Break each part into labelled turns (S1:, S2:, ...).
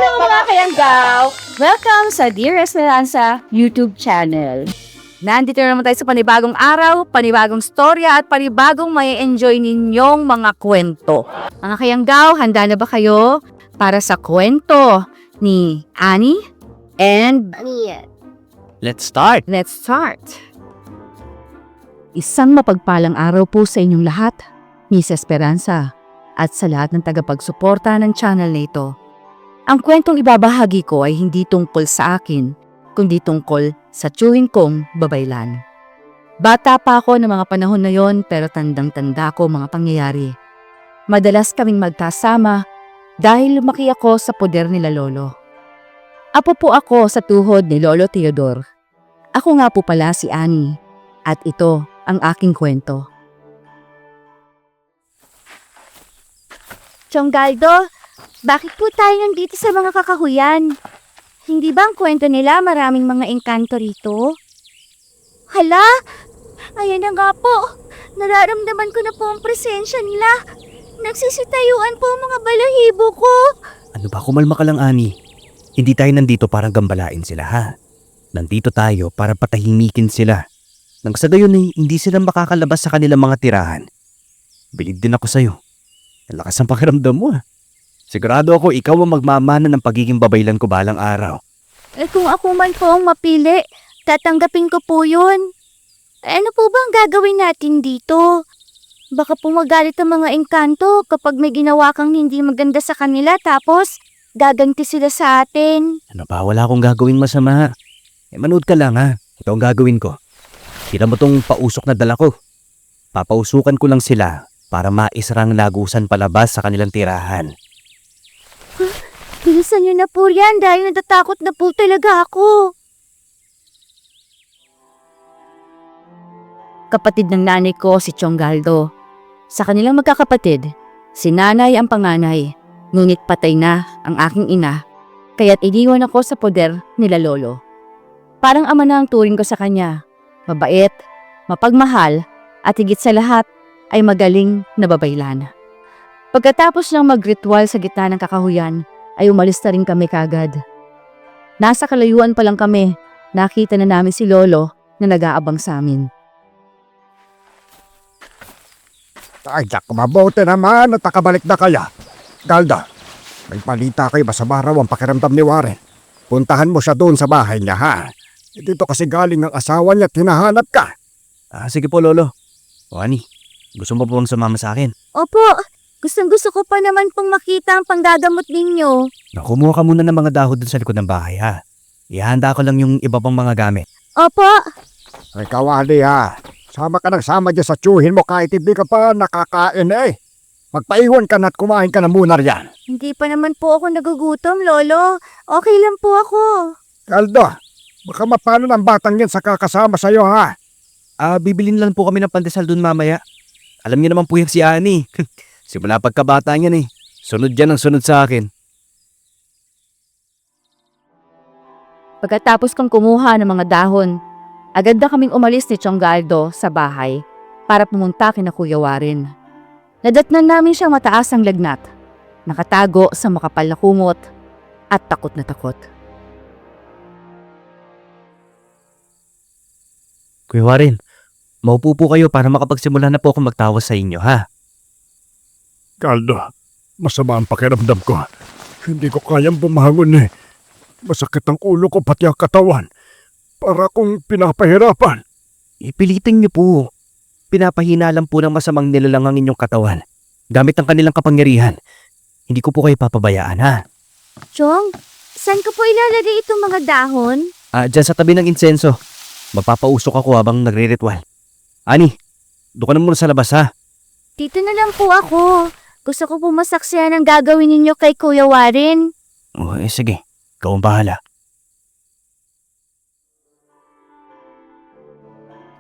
S1: mga kayanggaw! Welcome sa Dear Esperanza YouTube channel. Nandito na naman tayo sa panibagong araw, panibagong storya at panibagong may enjoy ninyong mga kwento. Mga kayanggaw, handa na ba kayo para sa kwento ni Annie and
S2: Let's start!
S1: Let's start! Isang mapagpalang araw po sa inyong lahat, Miss Esperanza, at sa lahat ng tagapagsuporta ng channel na ito. Ang kwentong ibabahagi ko ay hindi tungkol sa akin, kundi tungkol sa tiyuhin kong babaylan. Bata pa ako ng mga panahon na yon pero tandang-tanda ko mga pangyayari. Madalas kaming magkasama dahil lumaki ako sa poder nila lolo. Apo po ako sa tuhod ni Lolo Theodore. Ako nga po pala si Annie at ito ang aking kwento. Chonggaldo, bakit po tayo nandito sa mga kakahuyan? Hindi ba ang kwento nila maraming mga engkanto rito? Hala, ayan na nga po. Nararamdaman ko na po ang presensya nila. Nagsisitayuan po ang mga balahibo ko.
S2: Ano ba, kumalma ka lang, Ani. Hindi tayo nandito para gambalain sila, ha? Nandito tayo para patahimikin sila. Nang sa gayon ay hindi sila makakalabas sa kanilang mga tirahan. Bilib din ako sa'yo. Ang lakas ng pakiramdam mo, ha? Sigurado ako ikaw ang magmamana ng pagiging babaylan ko balang araw.
S1: Eh kung ako man po ang mapili, tatanggapin ko po yun. Ano po ba ang gagawin natin dito? Baka po magalit ang mga engkanto kapag may ginawa kang hindi maganda sa kanila tapos gaganti sila sa atin.
S2: Ano ba, wala akong gagawing masama. Manood ka lang, ha? Ito ang gagawin ko. Tira mo tong pausok na dala ko. Papausukan ko lang sila para maisarang lagusan palabas sa kanilang tirahan.
S1: Bilisan niyo na po yan dahil natatakot na po talaga ako. Kapatid ng nanay ko si Chonggaldo. Sa kanilang magkakapatid, si nanay ang panganay, ngunit patay na ang aking ina, kaya't iniwan ako sa poder nila lolo. Parang ama na ang turing ko sa kanya, mabait, mapagmahal, at higit sa lahat ay magaling na babaylan. Pagkatapos ng magritual sa gitna ng kakahuyan, ay umalis na rin kami kagad. Nasa kalayuan pa lang kami, nakita na namin si Lolo na nag-aabang sa amin.
S3: Ay, mabuti naman at nakabalik na kaya. Galda, may balita kay masama raw ang pakiramdam ni Warren. Puntahan mo siya doon sa bahay niya, ha? Dito kasi galing ang asawa niya at hinahanap ka.
S2: Sige po, Lolo. O, Ani, gusto mo po bang sumama sa akin?
S1: Opo, gustong-gusto ko pa naman pong makita ang panggagamot ninyo.
S2: Kumuha ka muna ng mga dahon dun sa likod ng bahay, ha? Ihanda ko lang yung iba pang mga gamit.
S1: Opo.
S3: Ay, kawali, ha? Sama ka ng sama dyan sa tiyuhin mo kahit hindi ka pa nakakain, eh. Magpaiwan ka na at kumain ka na muna riyan.
S1: Hindi pa naman po ako nagugutom, Lolo. Okay lang po ako.
S3: Galdo, baka mapano ng batang yan sa kakasama sa'yo, ha?
S2: Bibilin lang po kami ng pandesal dun mamaya. Alam niyo naman po yung si Ani. Simula pagkabata niyan eh. Sunod yan ang sunod sa akin.
S1: Pagkatapos kong kumuha ng mga dahon, agad na kaming umalis ni Chonggaldo sa bahay para pumunta kina Kuya Warren. Nadatnan namin siyang mataas ang lagnat, nakatago sa makapal na kumot at takot na takot.
S2: Kuya Warren, maupo po kayo para makapagsimula na po ako magtawas sa inyo, ha?
S3: Galdo, masama ang pakiramdam ko. Hindi ko kayang bumangon, eh. Masakit ang ulo ko pati ang katawan. Para kong pinapahirapan.
S2: Ipilitin niyo po. Pinapahina lang po ng masamang nilalang ang inyong katawan. Gamit ang kanilang kapangyarihan. Hindi ko po kayo papabayaan, ha?
S1: Chong, saan ko po ilalagay itong mga dahon?
S2: Diyan sa tabi ng insenso. Magpapausok ako habang nagre-ritual. Ani, doon ka na muna sa labas, ha?
S1: Dito na lang po ako. Gusto ko po masaksihan ang gagawin ninyo kay Kuya Warren.
S2: Sige. Ikaw ang bahala.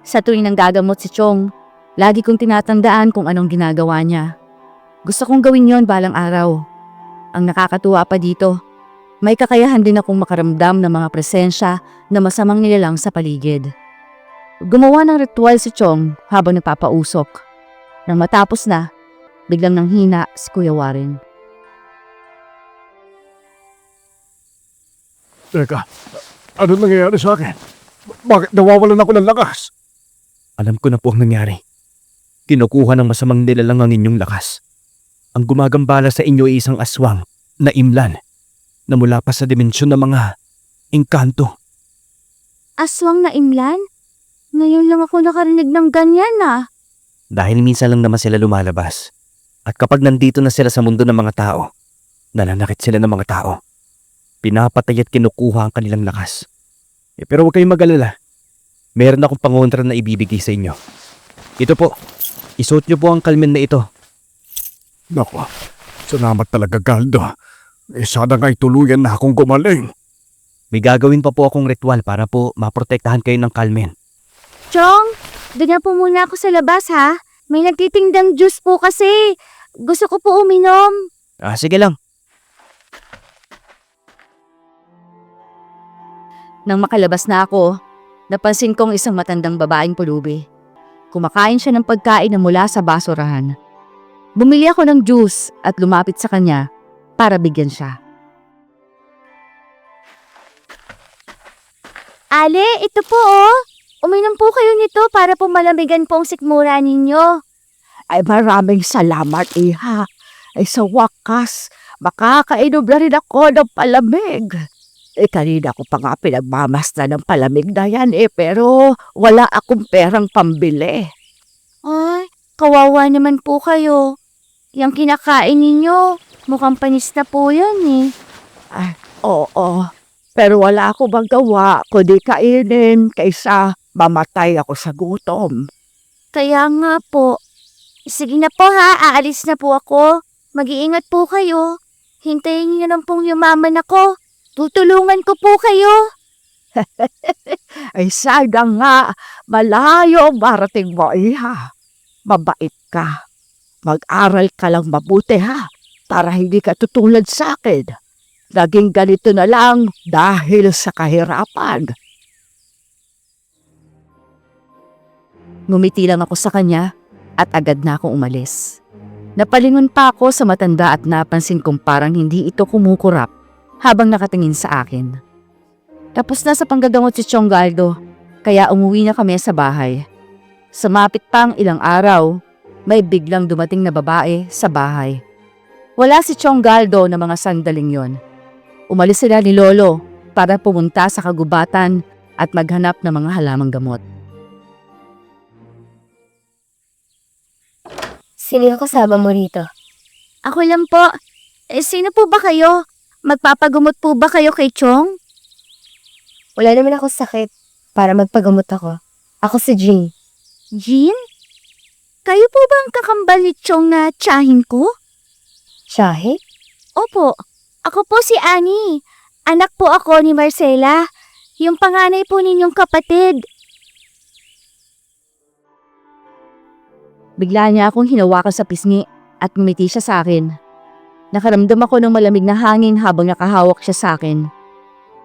S1: Sa tuwing nang gagamot si Chong, lagi kong tinatandaan kung anong ginagawa niya. Gusto kong gawin yon balang araw. Ang nakakatuwa pa dito, may kakayahan din akong makaramdam ng mga presensya na masamang nilalang sa paligid. Gumawa ng ritual si Chong habang nagpapausok. Nang matapos na, biglang nanghina si Kuya Warren.
S3: Teka, ano nangyayari sa akin? Bakit nawawalan ako ng lakas?
S2: Alam ko na po ang nangyari. Kinukuha ng masamang nilalang ang inyong lakas. Ang gumagambala sa inyo ay isang aswang na imlan na mula pa sa dimensyon ng mga engkanto.
S1: Aswang na imlan? Ngayon lang ako nakarinig ng ganyan ah.
S2: Dahil minsan lang naman sila lumalabas. At kapag nandito na sila sa mundo ng mga tao, nananakit sila ng mga tao. Pinapatay at kinukuha ang kanilang lakas. Pero huwag kayong mag-alala. Meron akong pangontra na ibibigay sa inyo. Ito po. Isuot niyo po ang kalmen na ito.
S3: Naku, salamat talaga, Galdo. Sana nga'y tuluyan na akong gumaling.
S2: May gagawin pa po akong ritual para po maprotektahan kayo ng kalmen.
S1: Chong, doon na po muna ako sa labas ha. May nagtitingdang juice po kasi. Gusto ko po uminom.
S2: Sige lang.
S1: Nang makalabas na ako, napansin kong isang matandang babaeng pulubi. Kumakain siya ng pagkain na mula sa basurahan. Bumili ako ng juice at lumapit sa kanya para bigyan siya. Ale, ito po oh. Uminom po kayo nito para po malamigan po ang sikmura ninyo.
S4: Ay maraming salamat, iha. Ay sa wakas, makakainom na rin ako ng palamig. Kanina ko pa nga pinagmamasdan ng palamig na yan pero wala akong perang pambili.
S1: Ay, kawawa naman po kayo. Yang kinakain ninyo, mukhang panis na po yan eh.
S4: Ay, oo, pero wala akong magawa kundi kainin kaysa mamatay ako sa gutom.
S1: Kaya nga po. Sige na po ha, aalis na po ako. Mag-iingat po kayo. Hintayin niyo lang pong yumaman ako. Tutulungan ko po kayo.
S4: Ay sana nga, malayo ang marating mo, iha. Mabait ka. Mag-aral ka lang mabuti ha, para hindi ka tutulad sa akin. Naging ganito na lang dahil sa kahirapan.
S1: Ngumiti lang ako sa kanya at agad na akong umalis. Napalingon pa ako sa matanda at napansin kong parang hindi ito kumukurap habang nakatingin sa akin. Tapos na sa panggagamot si Chong Galdo, kaya umuwi na kami sa bahay. Sumapit pa ang ilang araw, may biglang dumating na babae sa bahay. Wala si Chong Galdo na mga sandaling yon. Umalis sila ni Lolo para pumunta sa kagubatan at maghanap ng mga halamang gamot.
S5: Sino yung kasama mo rito?
S1: Ako lang po. Sino po ba kayo? Magpapagumot po ba kayo kay Chong?
S5: Wala naman ako sakit para magpagamot ako. Ako si Jean.
S1: Jean? Kayo po ba ang kakambal ni Chong na tiyahin ko?
S5: Shahe?
S1: Opo. Ako po si Annie. Anak po ako ni Marcela. Yung panganay po ninyong kapatid. Bigla niya akong hinawakan sa pisngi at ngumiti siya sa akin. Nakaramdam ako ng malamig na hangin habang nakahawak siya sa akin.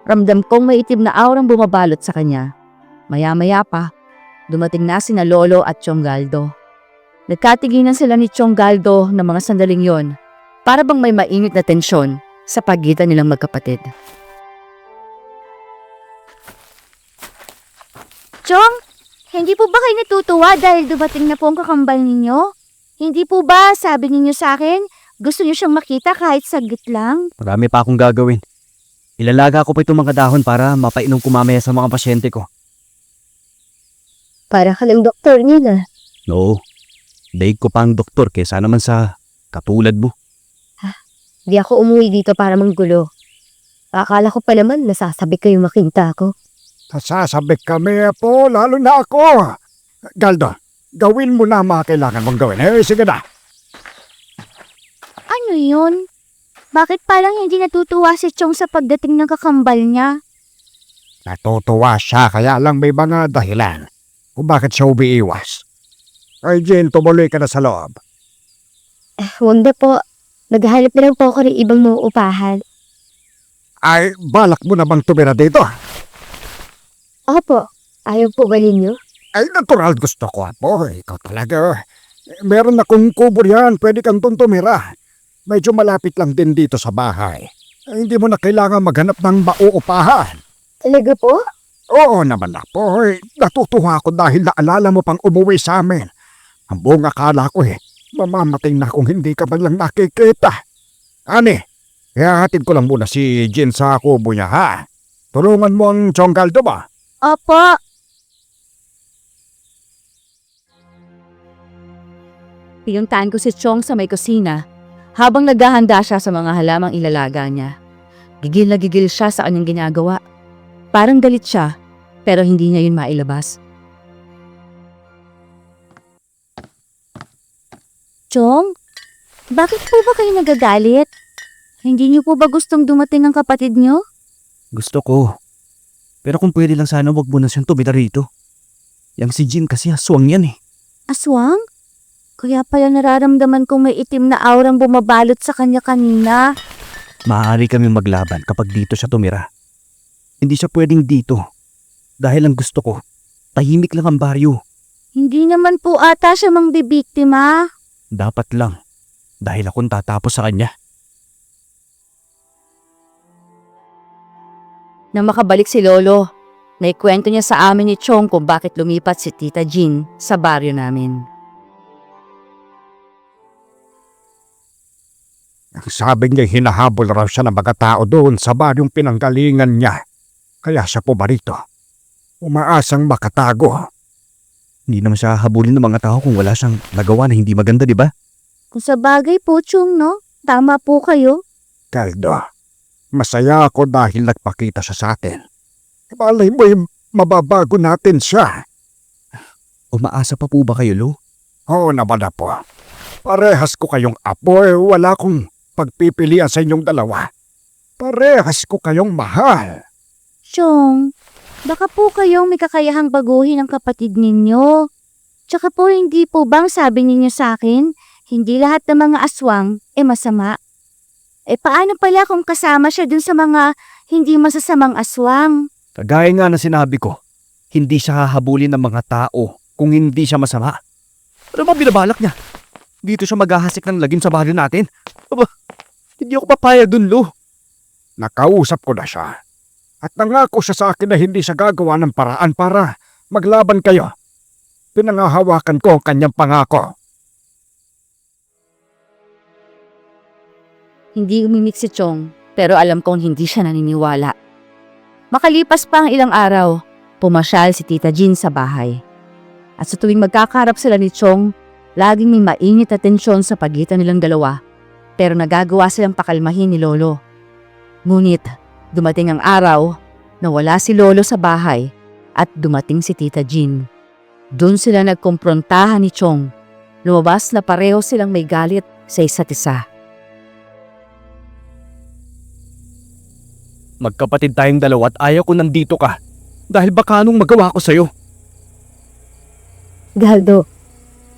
S1: Ramdam kong may itim na aurang bumabalot sa kanya. Maya-maya pa, dumating na sina Lolo at Chong Galdo. Nagkatiginan sila ni Chong Galdo ng mga sandaling yon, para bang may mainit na tensyon sa pagitan nilang magkapatid. Chong, hindi po ba kayo natutuwa dahil dumating na po ang kakambal ninyo? Hindi po ba, sabi ninyo sa akin, gusto niyo siyang makita kahit saglit lang?
S2: Marami pa akong gagawin. Ilalaga ko pa itong mga dahon para mapainom ko mamaya sa mga pasyente ko.
S5: Para ka ng doktor nila.
S2: No, daig ko pa ang doktor kesa naman sa katulad mo.
S5: Di ako umuwi dito para manggulo. Akala ko pa naman nasasabi kayo makita ko.
S3: Sasabik kami po, lalo na ako. Galdo, gawin mo na ang mga kailangan mong gawin. Sige na.
S1: Ano yun? Bakit parang hindi natutuwa si Chong sa pagdating ng kakambal niya?
S3: Natutuwa siya, kaya lang may mga dahilan kung bakit siya umiiwas. Ay, Jean, tumuloy ka na sa loob.
S5: Huwag na po. Naghahanap na lang po ako ng ibang mauupahan.
S3: Ay, balak mo na bang tumira dito?
S5: Opo. Ayaw po ba ninyo?
S3: Ay, natural gusto ko, Apo. Ikaw talaga. Meron akong kubo yan. Pwede kang doon tumira. Medyo malapit lang din dito sa bahay. Hindi mo na kailangan maghanap ng mauupahan.
S5: Talaga po?
S3: Oo naman na po. Natutuwa ako dahil naalala mo pang umuwi sa amin. Ang buong akala ko mamamatay na kung hindi ka man lang nakikita. Ani, ihahatid ko lang muna si Jin sa kubo niya ha. Tulungan mo ang Chonggaldo ba?
S5: Opo.
S1: Pinuntahan ko si Chong sa may kusina habang naghahanda siya sa mga halamang ilalaga niya. Gigil na gigil siya sa kanyang ginagawa. Parang galit siya, pero hindi niya yun mailabas. Chong, bakit po ba kayo nagagalit? Hindi niyo po ba gustong dumating ang kapatid niyo?
S2: Gusto ko. Pero kung pwede lang sana wag mo na siyang tumira rito. Yang si Jin kasi aswang yan eh.
S1: Aswang? Kaya pala nararamdaman kong may itim na aurang bumabalot sa kanya kanina.
S2: Maaari kami maglaban kapag dito siya tumira. Hindi siya pwedeng dito. Dahil ang gusto ko, tahimik lang ang baryo.
S1: Hindi naman po ata siya mangbibiktima.
S2: Dapat lang. Dahil akong tatapos sa kanya.
S1: Nang makabalik si Lolo, naikwento niya sa amin ni Chong kung bakit lumipat si Tita Jean sa baryo namin.
S3: Sabi niya hinahabol raw siya ng mga tao doon sa baryong pinanggalingan niya. Kaya siya pumarito. Umaasang makatago.
S2: Hindi naman siya habulin ng mga tao kung wala siyang nagawa na hindi maganda, di ba?
S1: Kung sa bagay po, Chong, no? Tama po kayo.
S3: Galdo, masaya ako dahil nagpakita siya sa atin. Malay mo mababago natin siya.
S2: Umaasa pa po ba kayo, Lo?
S3: Oo naman na po. Parehas ko kayong apo wala kong pagpipilian sa inyong dalawa. Parehas ko kayong mahal.
S1: Chong, baka po kayong may kakayahang baguhin ang kapatid ninyo. Tsaka po hindi po bang sabi ninyo sa akin, hindi lahat ng mga aswang masama? Paano pala kung kasama siya dun sa mga hindi masasamang aswang?
S2: Kagaya nga na sinabi ko, hindi siya hahabulin ng mga tao kung hindi siya masama. Ano ba binabalak niya? Dito siya maghahasik ng lagim sa baryo natin. Aba, hindi ako papayag dun, Lo.
S3: Nakausap ko na siya. At nangako siya sa akin na hindi siya gagawa ng paraan para maglaban kayo. Pinangahawakan ko ang kanyang pangako.
S1: Hindi umimik si Chong, pero alam kong hindi siya naniniwala. Makalipas pa ang ilang araw, pumasyal si Tita Jean sa bahay. At sa tuwing magkakarap sila ni Chong, laging may mainit na tensyon sa pagitan nilang dalawa, pero nagagawa silang pakalmahin ni Lolo. Ngunit, dumating ang araw na wala si Lolo sa bahay at dumating si Tita Jean. Doon sila nagkumprontahan ni Chong. Lumabas na pareho silang may galit sa isa't isa.
S2: Magkapatid tayong dalawa at ayaw ko nandito ka. Dahil baka anong magawa ko sa'yo.
S5: Galdo,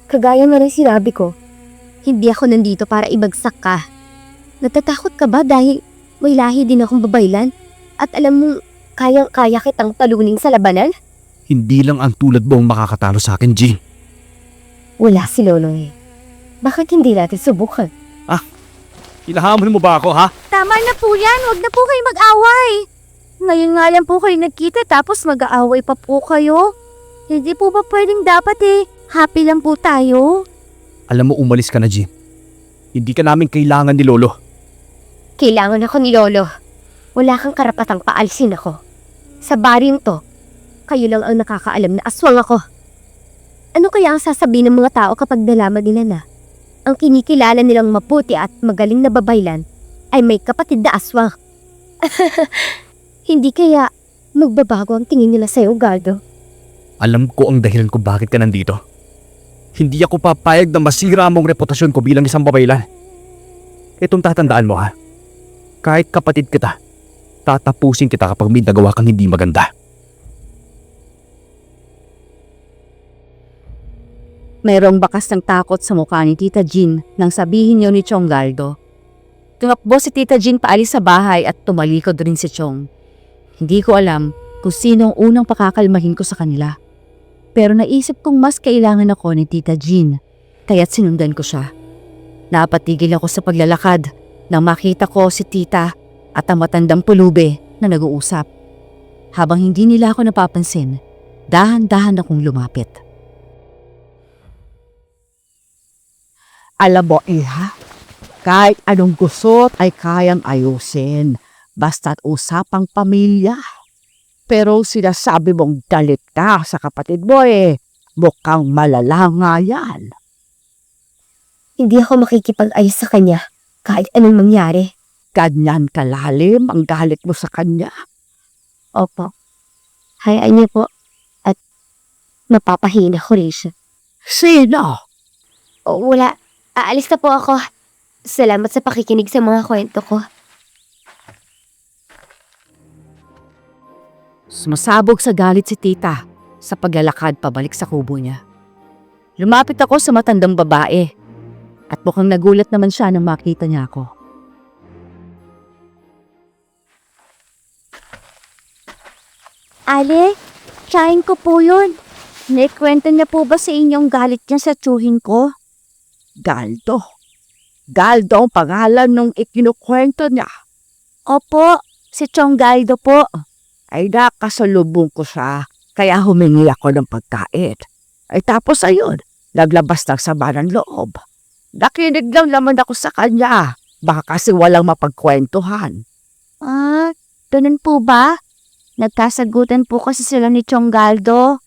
S5: kagaya nga rin sinabi ko, hindi ako nandito para ibagsak ka. Natatakot ka ba dahil may lahi din akong babaylan? At alam mo, kayang-kaya kitang talunin sa labanan?
S2: Hindi lang ang tulad mo ang makakatalo sa akin, Jean.
S5: Wala si Lolo eh. Bakit hindi natin subukan?
S2: Hinahamon mo ba ako, ha?
S1: Tama na po yan, huwag na po kayo mag-away. Ngayon nga lang po kayo nagkita tapos mag-aaway pa po kayo. Hindi po ba pwedeng dapat happy lang po tayo?
S2: Alam mo, umalis ka na, Jean. Hindi ka namin kailangan ni Lolo.
S5: Kailangan ako ni Lolo. Wala kang karapatang paalsin ako. Sa baryong to, kayo lang ang nakakaalam na aswang ako. Ano kaya ang sasabihin ng mga tao kapag nalaman nila na ang kinikilala nilang maputi at magaling na babaylan ay may kapatid na aswang? Hindi kaya magbabago ang tingin nila sa'yo, Galdo?
S2: Alam ko ang dahilan kung bakit ka nandito. Hindi ako papayag na masira mong reputasyon ko bilang isang babaylan. Itong tatandaan mo, ha? Kahit kapatid kita, tatapusin kita kapag may nagawa kang hindi maganda.
S1: Mayroong bakas ng takot sa mukha ni Tita Jean nang sabihin niyo ni Chong Galdo. Tumakbo si Tita Jean paalis sa bahay at tumalikod rin si Chong. Hindi ko alam kung sino ang unang pakakalmahin ko sa kanila. Pero naisip kong mas kailangan ako ni Tita Jean, kaya't sinundan ko siya. Napatigil ako sa paglalakad nang makita ko si Tita at ang matandang pulube na nag-uusap. Habang hindi nila ako napapansin, dahan-dahan akong lumapit.
S4: Alam mo, Iha, kahit anong gusot ay kayang ayusin, basta't usapang pamilya. Pero sinasabi mong galit ka sa kapatid mo mukhang malala nga yan.
S5: Hindi ako makikipag-ayos sa kanya kahit anong mangyari.
S4: Ganyan kalalim ang galit mo sa kanya.
S5: Opo. Hayaan niyo po at mapapahina ko rin siya.
S4: Sino?
S5: O, wala. Aalis na po ako. Salamat sa pakikinig sa mga kwento ko.
S1: Sumasabog sa galit si tita sa paglalakad pabalik sa kubo niya. Lumapit ako sa matandang babae at mukhang nagulat naman siya nang makita niya ako.
S5: Ale, tsahin ko po yun. Naikwento niya po ba sa inyong galit niya sa tsuhin ko?
S4: Galdo. Galdo ang pangalan nung ikinukwento niya.
S5: Opo, si Chong Galdo po.
S4: Ay nakasalubong ko siya, kaya humingi ako ng pagkain. Ay tapos ayun, naglabas ng sama ng loob. Nakinig lang naman ako sa kanya, baka kasi walang mapagkwentuhan.
S5: Ah, ganun po ba? Nagkasagutan po kasi sila ni Chong Galdo.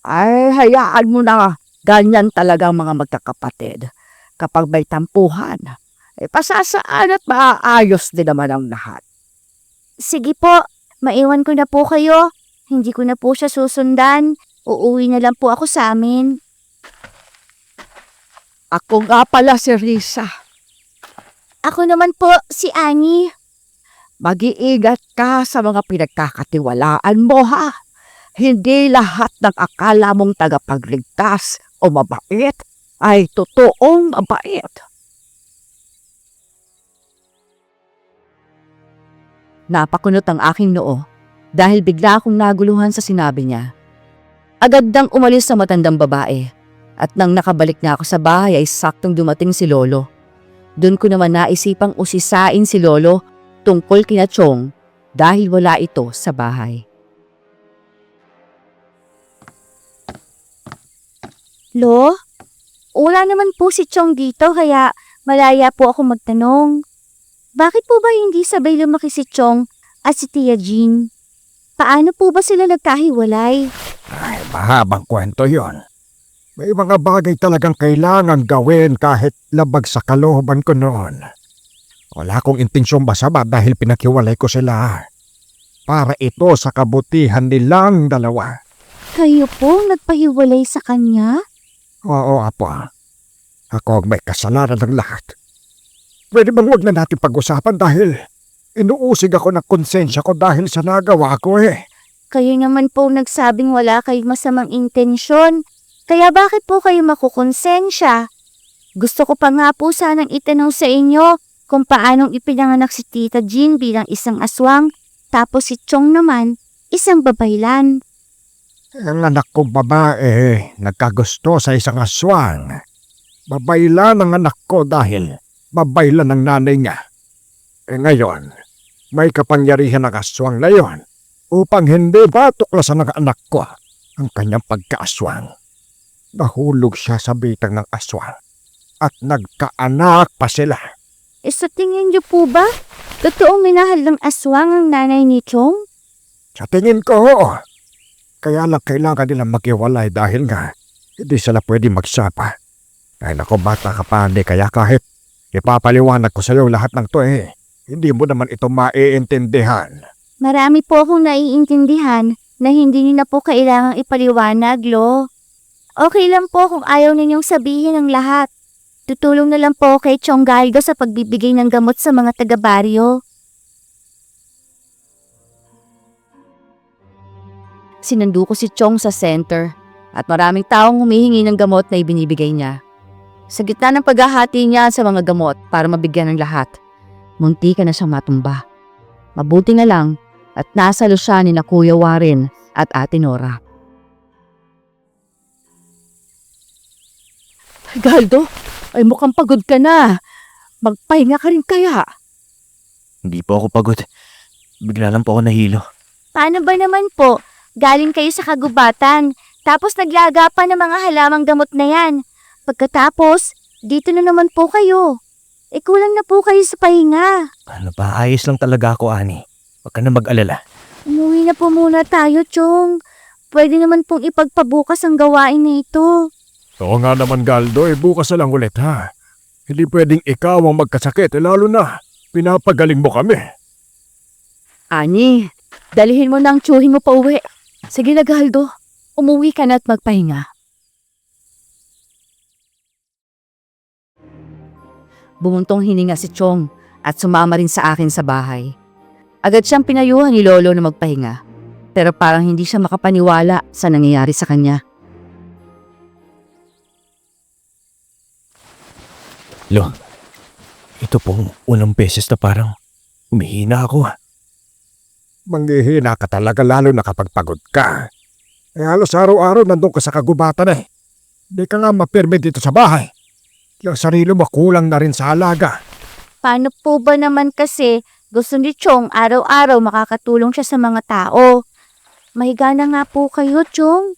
S4: Ay, hayaan mo na, ganyan talaga ang mga magkakapatid. Kapag may tampuhan, ay pasasaan at maaayos din naman ang lahat.
S5: Sige po, maiwan ko na po kayo. Hindi ko na po siya susundan. Uuwi na lang po ako sa amin.
S4: Ako nga pala si Risa.
S5: Ako naman po si Annie.
S4: Mag-iingat ka sa mga pinagkakatiwalaan mo, ha? Hindi lahat ng akala mong tagapagligtas o mabait ay totoong mabait.
S1: Napakunot ang aking noo dahil bigla akong naguluhan sa sinabi niya. Agad nang umalis sa matandang babae at nang nakabalik na ako sa bahay ay saktong dumating si Lolo. Doon ko naman naisipang usisain si Lolo tungkol kina Chong dahil wala ito sa bahay.
S5: Lo, wala naman po si Chong dito kaya malaya po ako magtanong. Bakit po ba hindi sabay lumaki si Chong at si Tia Jean? Paano po ba sila nagkahiwalay?
S3: Ay, mahabang kwento yon. May mga bagay talagang kailangan gawin kahit labag sa kalooban ko noon. Wala akong intensyong masama dahil pinaghiwalay ko sila. Para ito sa kabutihan nilang dalawa.
S5: Kayo po nagpahiwalay sa kanya?
S3: Oo, Apo. Ako ang may kasalanan ng lahat. Pwede bang huwag na natin pag-usapan dahil inuusig ako ng konsensya ko dahil sa nagawa ko
S5: Kayo naman po nagsabing wala kayong masamang intensyon. Kaya bakit po kayo makukonsensya? Gusto ko pa nga po sanang itanong sa inyo kung paanong ipinanganak si Tita Jean bilang isang aswang tapos si Chong naman isang babaylan.
S3: Ang anak kong babae nagkagusto sa isang aswang. Babaylan ang anak ko dahil babaylan ng nanay niya. Ngayon, may kapangyarihan ng aswang na yon upang hindi matuklasan ng anak ko ang kanyang pagkaaswang. Nahulog siya sa bitang ng aswang at nagkaanak pa sila.
S5: Sa tingin niyo po ba, totoong minahal ng aswang ang nanay ni Chong?
S3: Sa tingin ko, oo. Kaya lang kailangan nilang maghiwalay dahil nga hindi sila pwede magsapa. Ay nako, bata ka pa, kaya kahit ipapaliwanag ko sa iyo lahat ng to hindi mo naman ito maiintindihan.
S5: Marami po akong naiintindihan na hindi niyo na po kailangang ipaliwanag, Lo. Okay lang po kung ayaw ninyong sabihin ang lahat. Tutulong na lang po kay Chong Galdo sa pagbibigay ng gamot sa mga taga-baryo.
S1: Sinando ko si Chong sa center at maraming taong humihingi ng gamot na ibinibigay niya. Sa gitna ng paghahati niya sa mga gamot para mabigyan ng lahat, munti ka na siyang matumba. Mabuti na lang at nasalo siya ni na Kuya Warren at Ate Nora.
S4: Galdo, ay mukhang pagod ka na. Magpahinga ka rin kaya.
S2: Hindi po ako pagod. Bigla lang po ako nahilo.
S5: Paano ba naman po? Galing kayo sa kagubatan, tapos naglaga pa ng mga halamang gamot na yan. Pagkatapos, dito na naman po kayo. Kulang na po kayo sa pahinga.
S2: Ano ba, ayos lang talaga ako, Ani. Huwag ka na mag-alala.
S5: Umuwi na po muna tayo, Chong. Pwede naman pong ipagpabukas ang gawain na ito.
S3: Oo nga naman, Galdo, bukas na lang ulit ha. Hindi pwedeng ikaw ang magkasakit, lalo na pinapagaling mo kami.
S1: Ani, dalihin mo na ang tsuhin mo pa uwi. Sige na, Galdo. Umuwi ka na at magpahinga. Bumuntong hininga si Chong at sumama rin sa akin sa bahay. Agad siyang pinayuhan ni Lolo na magpahinga. Pero parang hindi siya makapaniwala sa nangyayari sa kanya.
S2: Lo, ito pong unang beses na parang humihina ako.
S3: Manghihina ka talaga lalo na kapag pagod ka. Halos araw-araw nandun ka sa kagubatan eh. Di ka nga mapirme dito sa bahay. Yung sarili mo kulang na rin sa alaga.
S5: Paano po ba naman kasi gusto ni Chong araw-araw makakatulong siya sa mga tao? Mahiga na nga po kayo, Chong.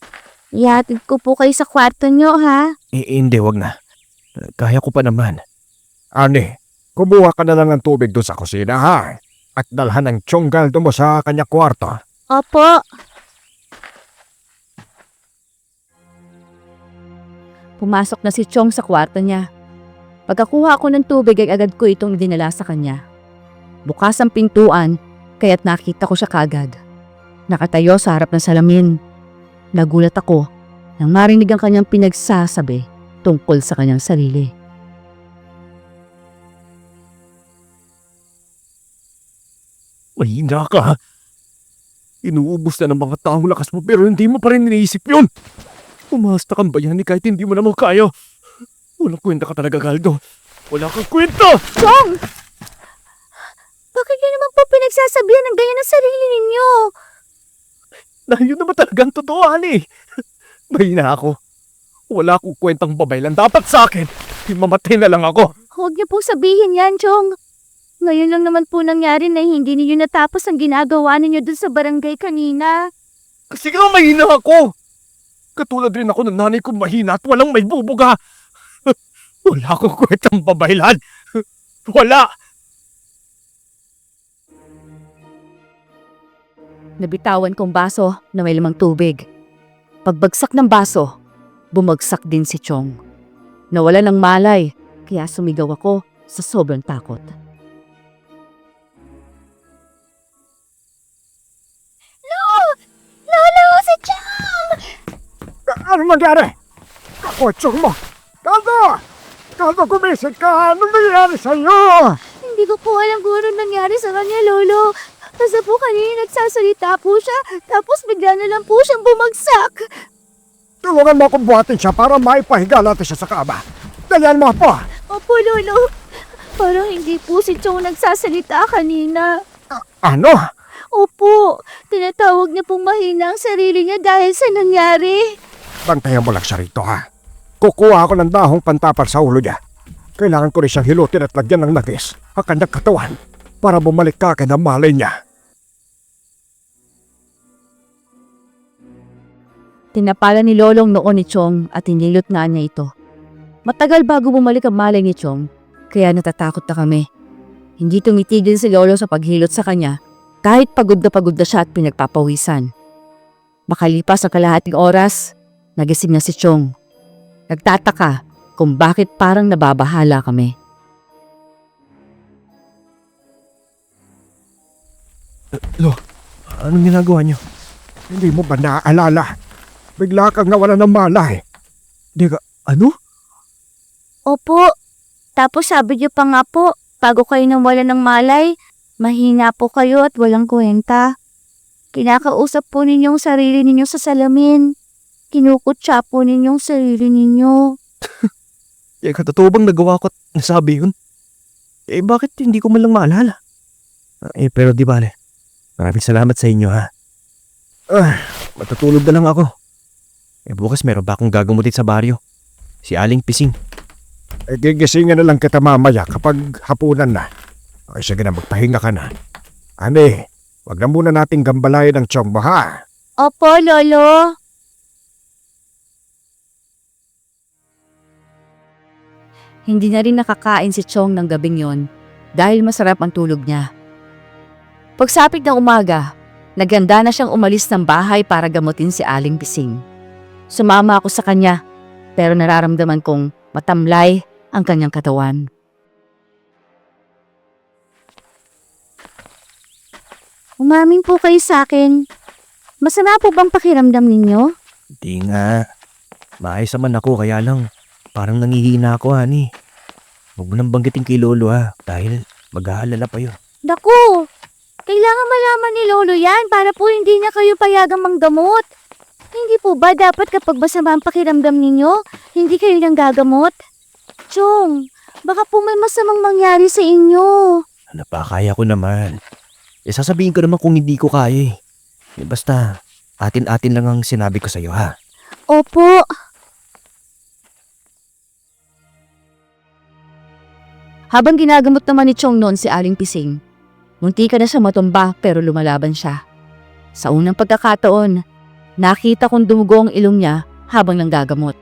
S5: Ihatid ko po kayo sa kwarto nyo, ha?
S2: Hindi, wag na. Kaya ko pa naman.
S3: Ani, kumuha ka na lang ng tubig doon sa kusina ha. At dalhan ng Chong Galdo mo sa kanya kwarto.
S5: Opo.
S1: Pumasok na si Chong sa kwarto niya. Pagkakuha ko ng tubig ay agad ko itong dinala sa kanya. Bukas ang pintuan, kaya't nakita ko siya kagad. Nakatayo sa harap ng salamin. Nagulat ako nang marinig ang kanyang pinagsasabi tungkol sa kanyang sarili.
S3: Mahina ka. Inuubos na ng mga taong lakas mo pero hindi mo pa rin iniisip yun. Umasta kang bayani kahit hindi mo naman kaya. Walang kwenta ka talaga, Galdo. Wala kang kwenta!
S5: Chong! Bakit niyo naman po pinagsasabihan ng ganyan ng sarili ninyo?
S3: Dahil yun naman talagang totoo, Ani. Mahina ako. Wala akong kwentang babay lang dapat sa akin. Mamatay na lang ako.
S5: Huwag niyo po sabihin yan, Chong. Ngayon lang naman po nangyari na hindi niyo natapos ang ginagawa ninyo dun sa barangay kanina.
S3: Kasi nga mahina ako. Katulad rin ako ng nanay ko mahina at walang may bubuga. Wala akong kwentang babaylan. Wala.
S1: Nabitawan kong baso na may lamang tubig. Pagbagsak ng baso, bumagsak din si Chong. Nawala ng malay, kaya sumigaw ako sa sobrang takot.
S5: Lolo, si Chong!
S3: Ano nangyari? Ako, Chong mo. Galdo! Galdo, gumising ka. Ano nangyari sa'yo?
S5: Hindi ko po alam kung ano nangyari sa kanya, Lolo. Basta po kanina nagsasalita po siya, tapos bigla na lang po siyang bumagsak.
S3: Tulungan mo akong buhatin siya para maipahiga natin siya sa kama. Dalian mo po.
S5: Opo, Lolo. Parang hindi po si Chong nagsasalita kanina.
S3: Ano?
S5: Opo, tinatawag niya pong mahina ang sarili niya dahil sa nangyari.
S3: Bantayan mo lang siya rito, ha? Kukuha ako ng dahong pantapal sa ulo niya. Kailangan ko rin siyang hilutin at lagyan ng nagis ang kanyang katawan para bumalik ka kay malay niya.
S1: Tinapalan ni Lolong noon ni Chong at hinilot nga niya ito. Matagal bago bumalik ang malay ni Chong, kaya natatakot na kami. Hindi tumitigil si Lolo sa paghilot sa kanya kahit pagod na siya at pinagpapawisan. Makalipas ang kalahating oras, nagising na si Chong. Nagtataka kung bakit parang nababahala kami.
S2: Lo, anong ginagawa niyo?
S3: Hindi mo ba naaalala? Bigla kang nawala ng malay.
S2: Di ka, ano?
S5: Opo. Tapos sabi niyo pa nga po, bago kayo nawala ng malay, mahina po kayo at walang kwenta. Kinakausap po ninyong sarili ninyo sa salamin. Kinukutsa po ninyong sarili ninyo.
S2: Totoo bang nagawa ko at nasabi yun? Bakit hindi ko man lang maalala? Pero di bale. Maraming salamat sa inyo, ha? Matutulog na lang ako. Bukas meron ba akong gagamutin sa baryo? Si Aling Pising.
S3: Gigisingin na lang kita mamaya kapag hapunan na. Ay sige na, magpahinga ka na. Ani, wag na muna nating gambalayan ang tiyong mo ha.
S5: Opo, Lolo.
S1: Hindi na rin nakakain si Chong ng gabing yon dahil masarap ang tulog niya. Pagsapit ng umaga, naganda na siyang umalis ng bahay para gamutin si Aling Pising. Sumama ako sa kanya, pero nararamdaman kong matamlay ang kanyang katawan.
S5: Umamin po kayo sa akin. Masama po bang pakiramdam ninyo?
S2: Di nga. Maayos naman ako kaya lang parang nangihina ako, Ani. Huwag mo nang banggitin kay Lolo ha, dahil mag-aalala pa yun.
S5: Naku! Kailangan malaman ni Lolo yan para po hindi na kayo payagang manggamot. Hindi po ba dapat kapag masama ang pakiramdam ninyo, hindi kayo nang gagamot? Chong, baka po may masamang mangyari sa inyo.
S2: Napakaya ko naman. Sasabihin ko naman kung hindi ko kaya eh. Basta, atin-atin lang ang sinabi ko sa'yo ha.
S5: Opo.
S1: Habang ginagamot naman ni Chong noon si Aling Pising, munti ka na siya matumba pero lumalaban siya. Sa unang pagkakataon, nakita kong dumugo ang ilong niya habang nanggagamot.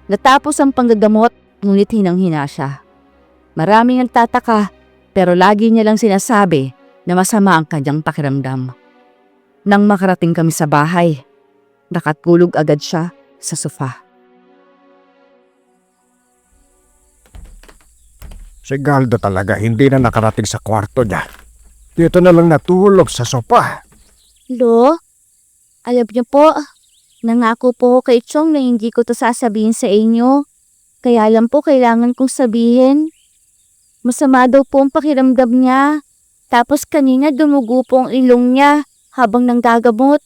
S1: Natapos ang panggagamot, ngunit hinang-hina siya. Maraming nagtataka pero lagi niya lang sinasabi na masama ang kanyang pakiramdam. Nang makarating kami sa bahay, nakatulog agad siya sa sofa.
S3: Si Galdo talaga hindi na nakarating sa kwarto niya. Dito na lang natulog sa sopa.
S5: Lo, alam niyo po, nangako po ako kay Chong na hindi ko to sasabihin sa inyo. Kaya lang po kailangan kong sabihin. Masama daw po ang pakiramdam niya. Tapos kanina dumugo po ang ilong niya habang nanggagamot.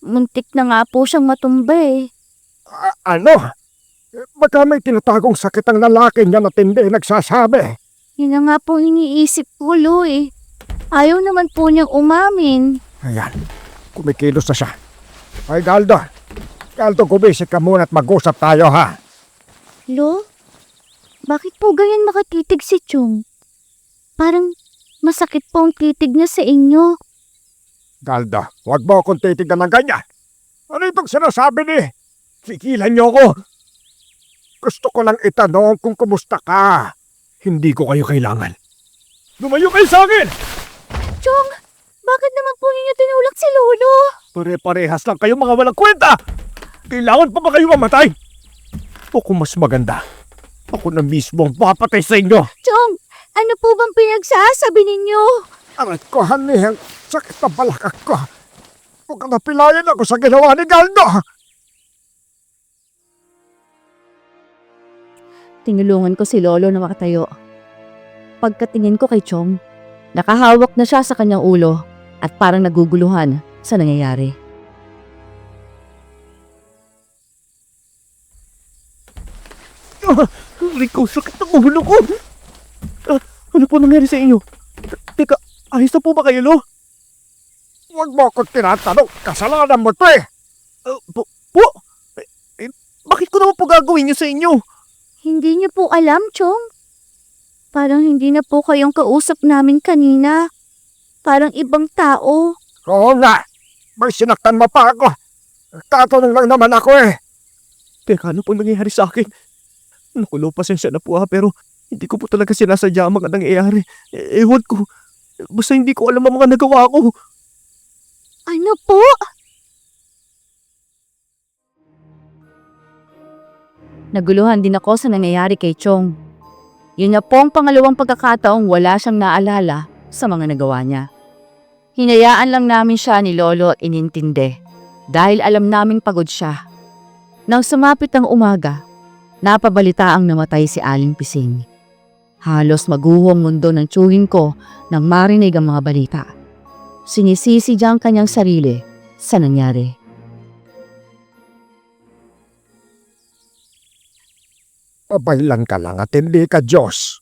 S5: Muntik na nga po siyang matumba eh.
S3: Ano? Baka may tinatagong sakit ang lalaki niya na tindi nagsasabi.
S5: Yun na nga po iniisip ko, Lo eh. Ayaw naman po niyang umamin.
S3: Ayan, kumikilos na siya. Ay, Galdo. Galdo, gumisik ka muna at mag-usap tayo ha.
S5: Lo, bakit po ganyan makatitig si Chong? Parang masakit po ang titig niya sa inyo.
S3: Galdo, huwag mo akong titignan ng ganyan. Ano itong sinasabi ni? Sigilan niyo ako. Gusto ko lang itanong kung kumusta ka. Hindi ko kayo kailangan. Lumayo kayo sa akin!
S5: Chong, bakit naman po ninyo tinulak si Lolo?
S3: Pare-parehas lang kayo mga walang kwenta! Kailangan pa ba kayo mamatay? O kung mas maganda, ako na mismo ang papatay sa inyo!
S5: Chong, ano po bang pinagsasabi ninyo?
S3: Arat ko, honey, ang sakit na balakak ko. Huwag ka napilayan ako sa ginawa ni Galdo!
S1: Tinulungan ko si Lolo na makatayo. Pagkatingin ko kay Chong, nakahawak na siya sa kanyang ulo at parang naguguluhan sa nangyayari.
S2: Rico, sakit ang ulo ko! Ano po nangyari sa inyo? Teka, ayos na po ba kayo, Lo?
S3: Huwag mo akong tinatanong, kasalanan mo to eh!
S2: Po? Bakit ko naman po gagawin niyo sa inyo?
S5: Hindi niyo po alam, Chong. Parang hindi na po kayong kausap namin kanina. Parang ibang tao.
S3: Oo nga, may sinaktan mo pa ako. Tatanong lang naman ako eh.
S2: Teka, ano po nangyayari sa akin? Naku, Lo, pasensya na po ha, pero hindi ko po talaga sinasadya ang mga nangyayari. Ewan ko. Basta hindi ko alam ang mga nagawa ko.
S5: Ano po?
S1: Naguluhan din ako sa nangyayari kay Chong. Yun na po ang pangalawang pagkakataong wala siyang naalala sa mga nagawa niya. Hinayaan lang namin siya ni Lolo at inintindi dahil alam naming pagod siya. Nang sumapit ang umaga, napabalita ang namatay si Aling Pising. Halos maguho ang mundo ng tiyuhin ko nang marinig ang mga balita. Sinisisi niya ang kanyang sarili sa nangyari.
S3: Pabaylan ka lang at hindi ka Diyos.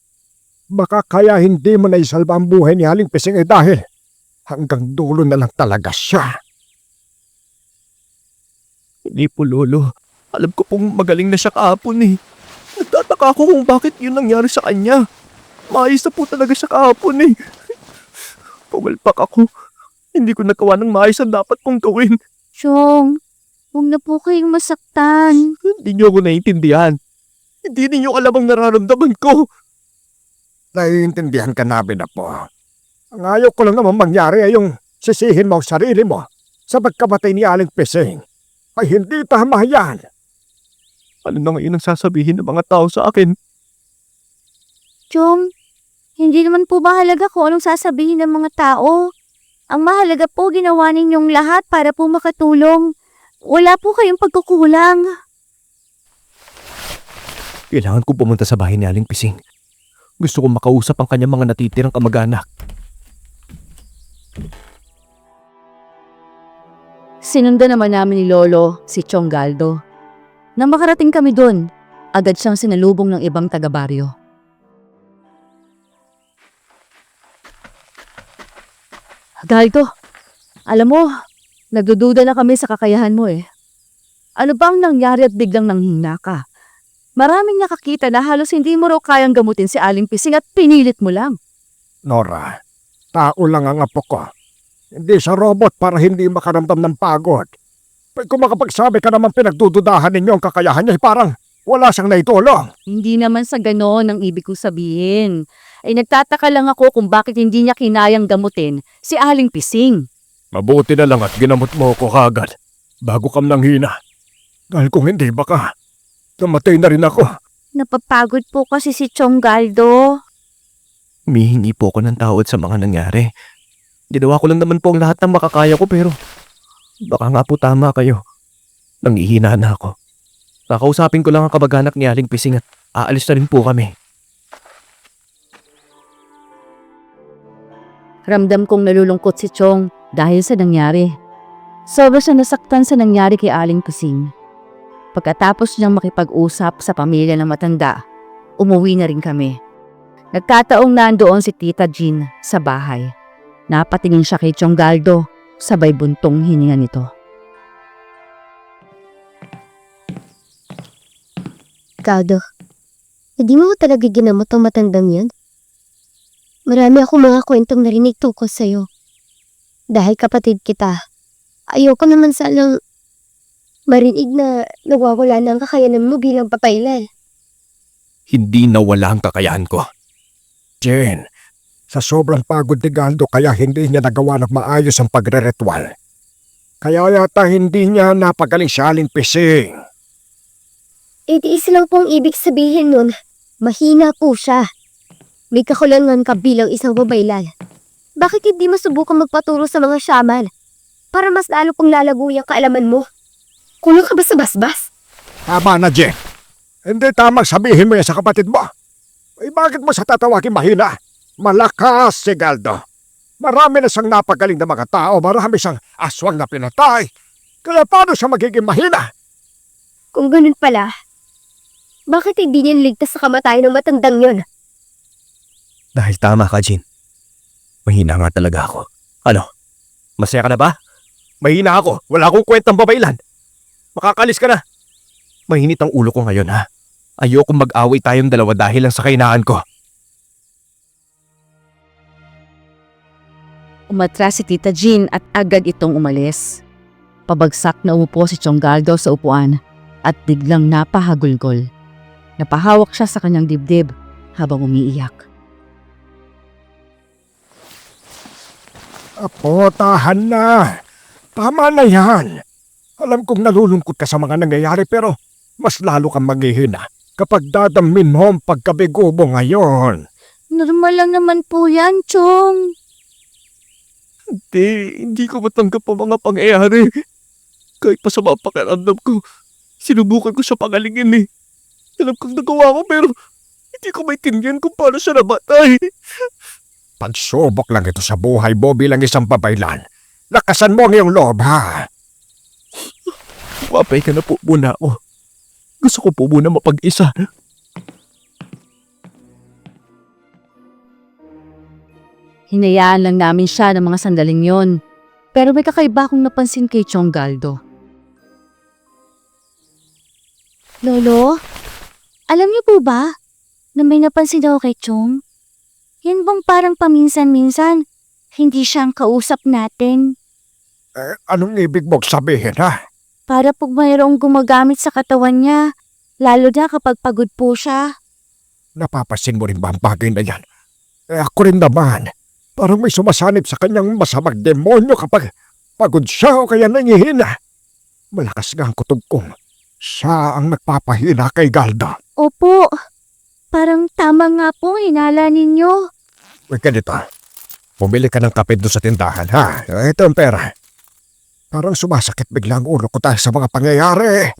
S3: Baka kaya hindi mo na isalba ang buhay ni Aling Pising eh dahil hanggang dulo na lang talaga siya.
S2: Hindi po, Lolo. Alam ko pong magaling na siya kahapon eh. Nagtataka ako kung bakit yun nangyari sa kanya.
S6: Maayos na po talaga siya kahapon eh. Pumalpak ako. Hindi ko nagawa ng maayos ang dapat kong gawin.
S1: Chong, huwag na po kayong masaktan.
S6: Hindi niyo ako naiintindihan. Hindi ninyo alam ang nararamdaman ko.
S3: Naiintindihan ka namin na po. Ang ayaw ko lang naman mangyari ay yung sisihin mo ang sarili mo sa pagkamatay ni Aling Pising. Ay hindi tama yan.
S6: Ano na ngayon ang sasabihin ng mga tao sa akin?
S1: Chong, hindi naman po mahalaga kung anong sasabihin ng mga tao. Ang mahalaga po ginawa ninyong lahat para po makatulong. Wala po kayong pagkukulang.
S6: Kailangan ko pumunta sa bahay ni Aling Pising. Gusto kong makausap ang kanyang mga natitirang kamag-anak.
S1: Sinundan naman namin ni Lolo si Chong Galdo. Nang makarating kami doon, agad siyang sinalubong ng ibang taga-baryo. Galdo, alam mo, nagdududa na kami sa kakayahan mo eh. Ano bang nangyari at biglang nanghina ka? Maraming nakakita na halos hindi mo raw kayang gamutin si Aling Pising at pinilit mo lang.
S3: Nora, tao lang ang apo ko. Hindi siya robot para hindi makaramdam ng pagod. Kung makapagsabi ka naman pinagdududahan ninyo ang kakayahan niya, parang wala siyang naitulong.
S1: Hindi naman sa ganon ang ibig ko sabihin. Ay nagtataka lang ako kung bakit hindi niya kinayang gamutin si Aling Pising.
S3: Mabuti na lang at ginamot mo ko kagad bago kam nanghina. Dahil kung hindi baka, namatay na rin ako.
S1: Napapagod po kasi si Chong Galdo.
S6: Humihingi po ako ng tawad sa mga nangyari. Ginawa ko lang naman po ang lahat ng makakaya ko pero baka nga po tama kayo. Nangihina na ako. Kakausapin ko lang ang kamag-anak ni Aling Pising at aalis na rin po kami.
S1: Ramdam kong nalulungkot si Chong dahil sa nangyari. Sobra siya nasaktan sa nangyari kay Aling Pising. Pagkatapos niyang makipag-usap sa pamilya ng matanda, umuwi na rin kami. Nagkataong nandoon si Tita Jean sa bahay. Napatingin siya kay Chong Galdo, sabay buntong hininga nito.
S5: Galdo, hindi mo talaga ginamot ang matandang yan? Marami akong mga kwentong narinig tungkol sa'yo. Dahil kapatid kita, ayoko naman sanang marinig na nawawala na ang kakayanan mo bilang papailan.
S6: Hindi nawala ang kakayahan ko.
S3: Jen, sa sobrang pagod ni Galdo kaya hindi niya nagawa ng maayos ang pagre-ritual. Kaya yata hindi niya napagaling si Aling Pising.
S5: Itiis lang po ang ibig sabihin nun. Mahina po siya. May kakulangan ka bilang isang babaylan. Bakit hindi mo subukan magpaturo sa mga shaman? Para mas lalo pong lalago yung kaalaman mo. Kulang ka ba sa basbas?
S3: Tama na, Jen. Hindi tamang sabihin mo yan sa kapatid mo. Ay bakit mo sa tatawagin mahina? Malakas si Galdo. Marami na siyang napagaling na mga tao. Marami siyang aswang na pinatay. Kaya paano siya magiging mahina?
S5: Kung ganun pala, bakit hindi niya niligtas sa kamatayan ng matandang yon?
S6: Dahil tama ka, Jean. Mahina nga talaga ako. Ano? Masaya ka na ba? Mahina ako. Wala akong kwentang babaylan. Makakalis ka na. Mahinit ang ulo ko ngayon, ha? Ayokong mag-away tayong dalawa dahil lang sa kahinaan ko.
S1: Umatras si Tita Jean at agad itong umalis. Pabagsak na umupo si Chong Galdo sa upuan at biglang napahagulgol. Napahawak siya sa kanyang dibdib habang umiiyak.
S3: Apo, tahan na. Tama na yan. Alam kong nalulungkot ka sa mga nangyayari pero mas lalo kang maghihina kapag dadamin mo ang pagkabigo mo ngayon.
S1: Normal lang naman po yan, Chong.
S6: Hindi ko matanggap ang mga pangyayari. Kahit pa sa mga pakiramdam ko, sinubukan ko siya pagalingin eh. Alam kong nagawa ko pero hindi ko maintindihan kung paano siya namatay.
S3: Pagsubok lang ito sa buhay mo bilang isang babaylan. Lakasan mo ang iyong loob, ha?
S6: Mapay ka na po muna ako. Gusto ko po muna mapag-isa.
S1: Hinayaan lang namin siya ng mga sandaling yon. Pero may kakaiba akong napansin kay Chong Galdo. Lolo, alam niyo po ba na may napansin ako kay Chong?
S5: Yan bang parang paminsan-minsan, hindi siyang kausap natin?
S3: Anong ibig mong sabihin, ha?
S5: Para pag mayroong gumagamit sa katawan niya, lalo na kapag pagod po siya.
S3: Napapasin mo rin ba ang bagay na yan? Ako rin naman. Parang may sumasanib sa kanyang masamang demonyo kapag pagod siya o kaya nangihina. Malakas nga ang kutob kong siya ang nagpapahina kay Galda.
S5: Opo, parang tama nga po hinala ninyo.
S3: Uy, ganito. Bumili ka ng kape doon sa tindahan, ha? Ito ang pera. Parang sumasakit bigla ang ulo ko dahil sa mga pangyayari.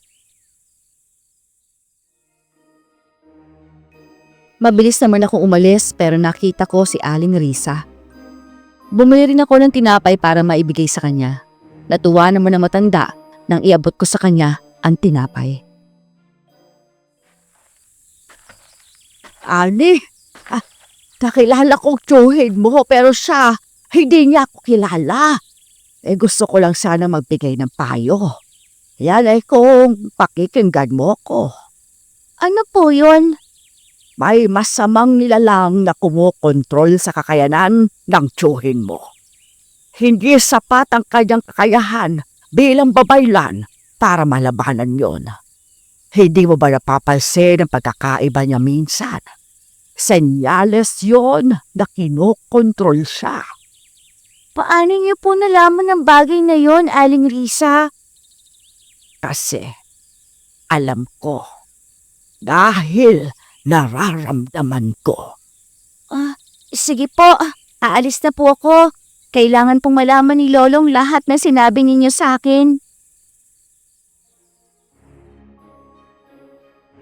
S1: Mabilis naman akong umalis pero nakita ko si Aling Risa. Bumili rin ako ng tinapay para maibigay sa kanya. Natuwa naman ang matanda nang iabot ko sa kanya ang tinapay.
S4: Ani, kakilala kong tsuhin mo pero siya, hindi niya ako kilala. Gusto ko lang sana magbigay ng payo. Yan ay kung pakikinggan mo ko.
S5: Ano po yun?
S4: May masamang nilalang na kumukontrol sa kakayanan ng tsuhin mo. Hindi sapat ang kanyang kakayahan bilang babaylan para malabanan yon. Hindi mo ba napapansin ang pagkakaiba niya minsan? Senyales yon na kinokontrol siya.
S5: Paano niyo po nalaman ang bagay na yon, Aling Risa?
S4: Kasi alam ko dahil nararamdaman ko.
S5: Sige po, aalis na po ako. Kailangan pong malaman ni Lolong lahat na sinabi ninyo sa akin.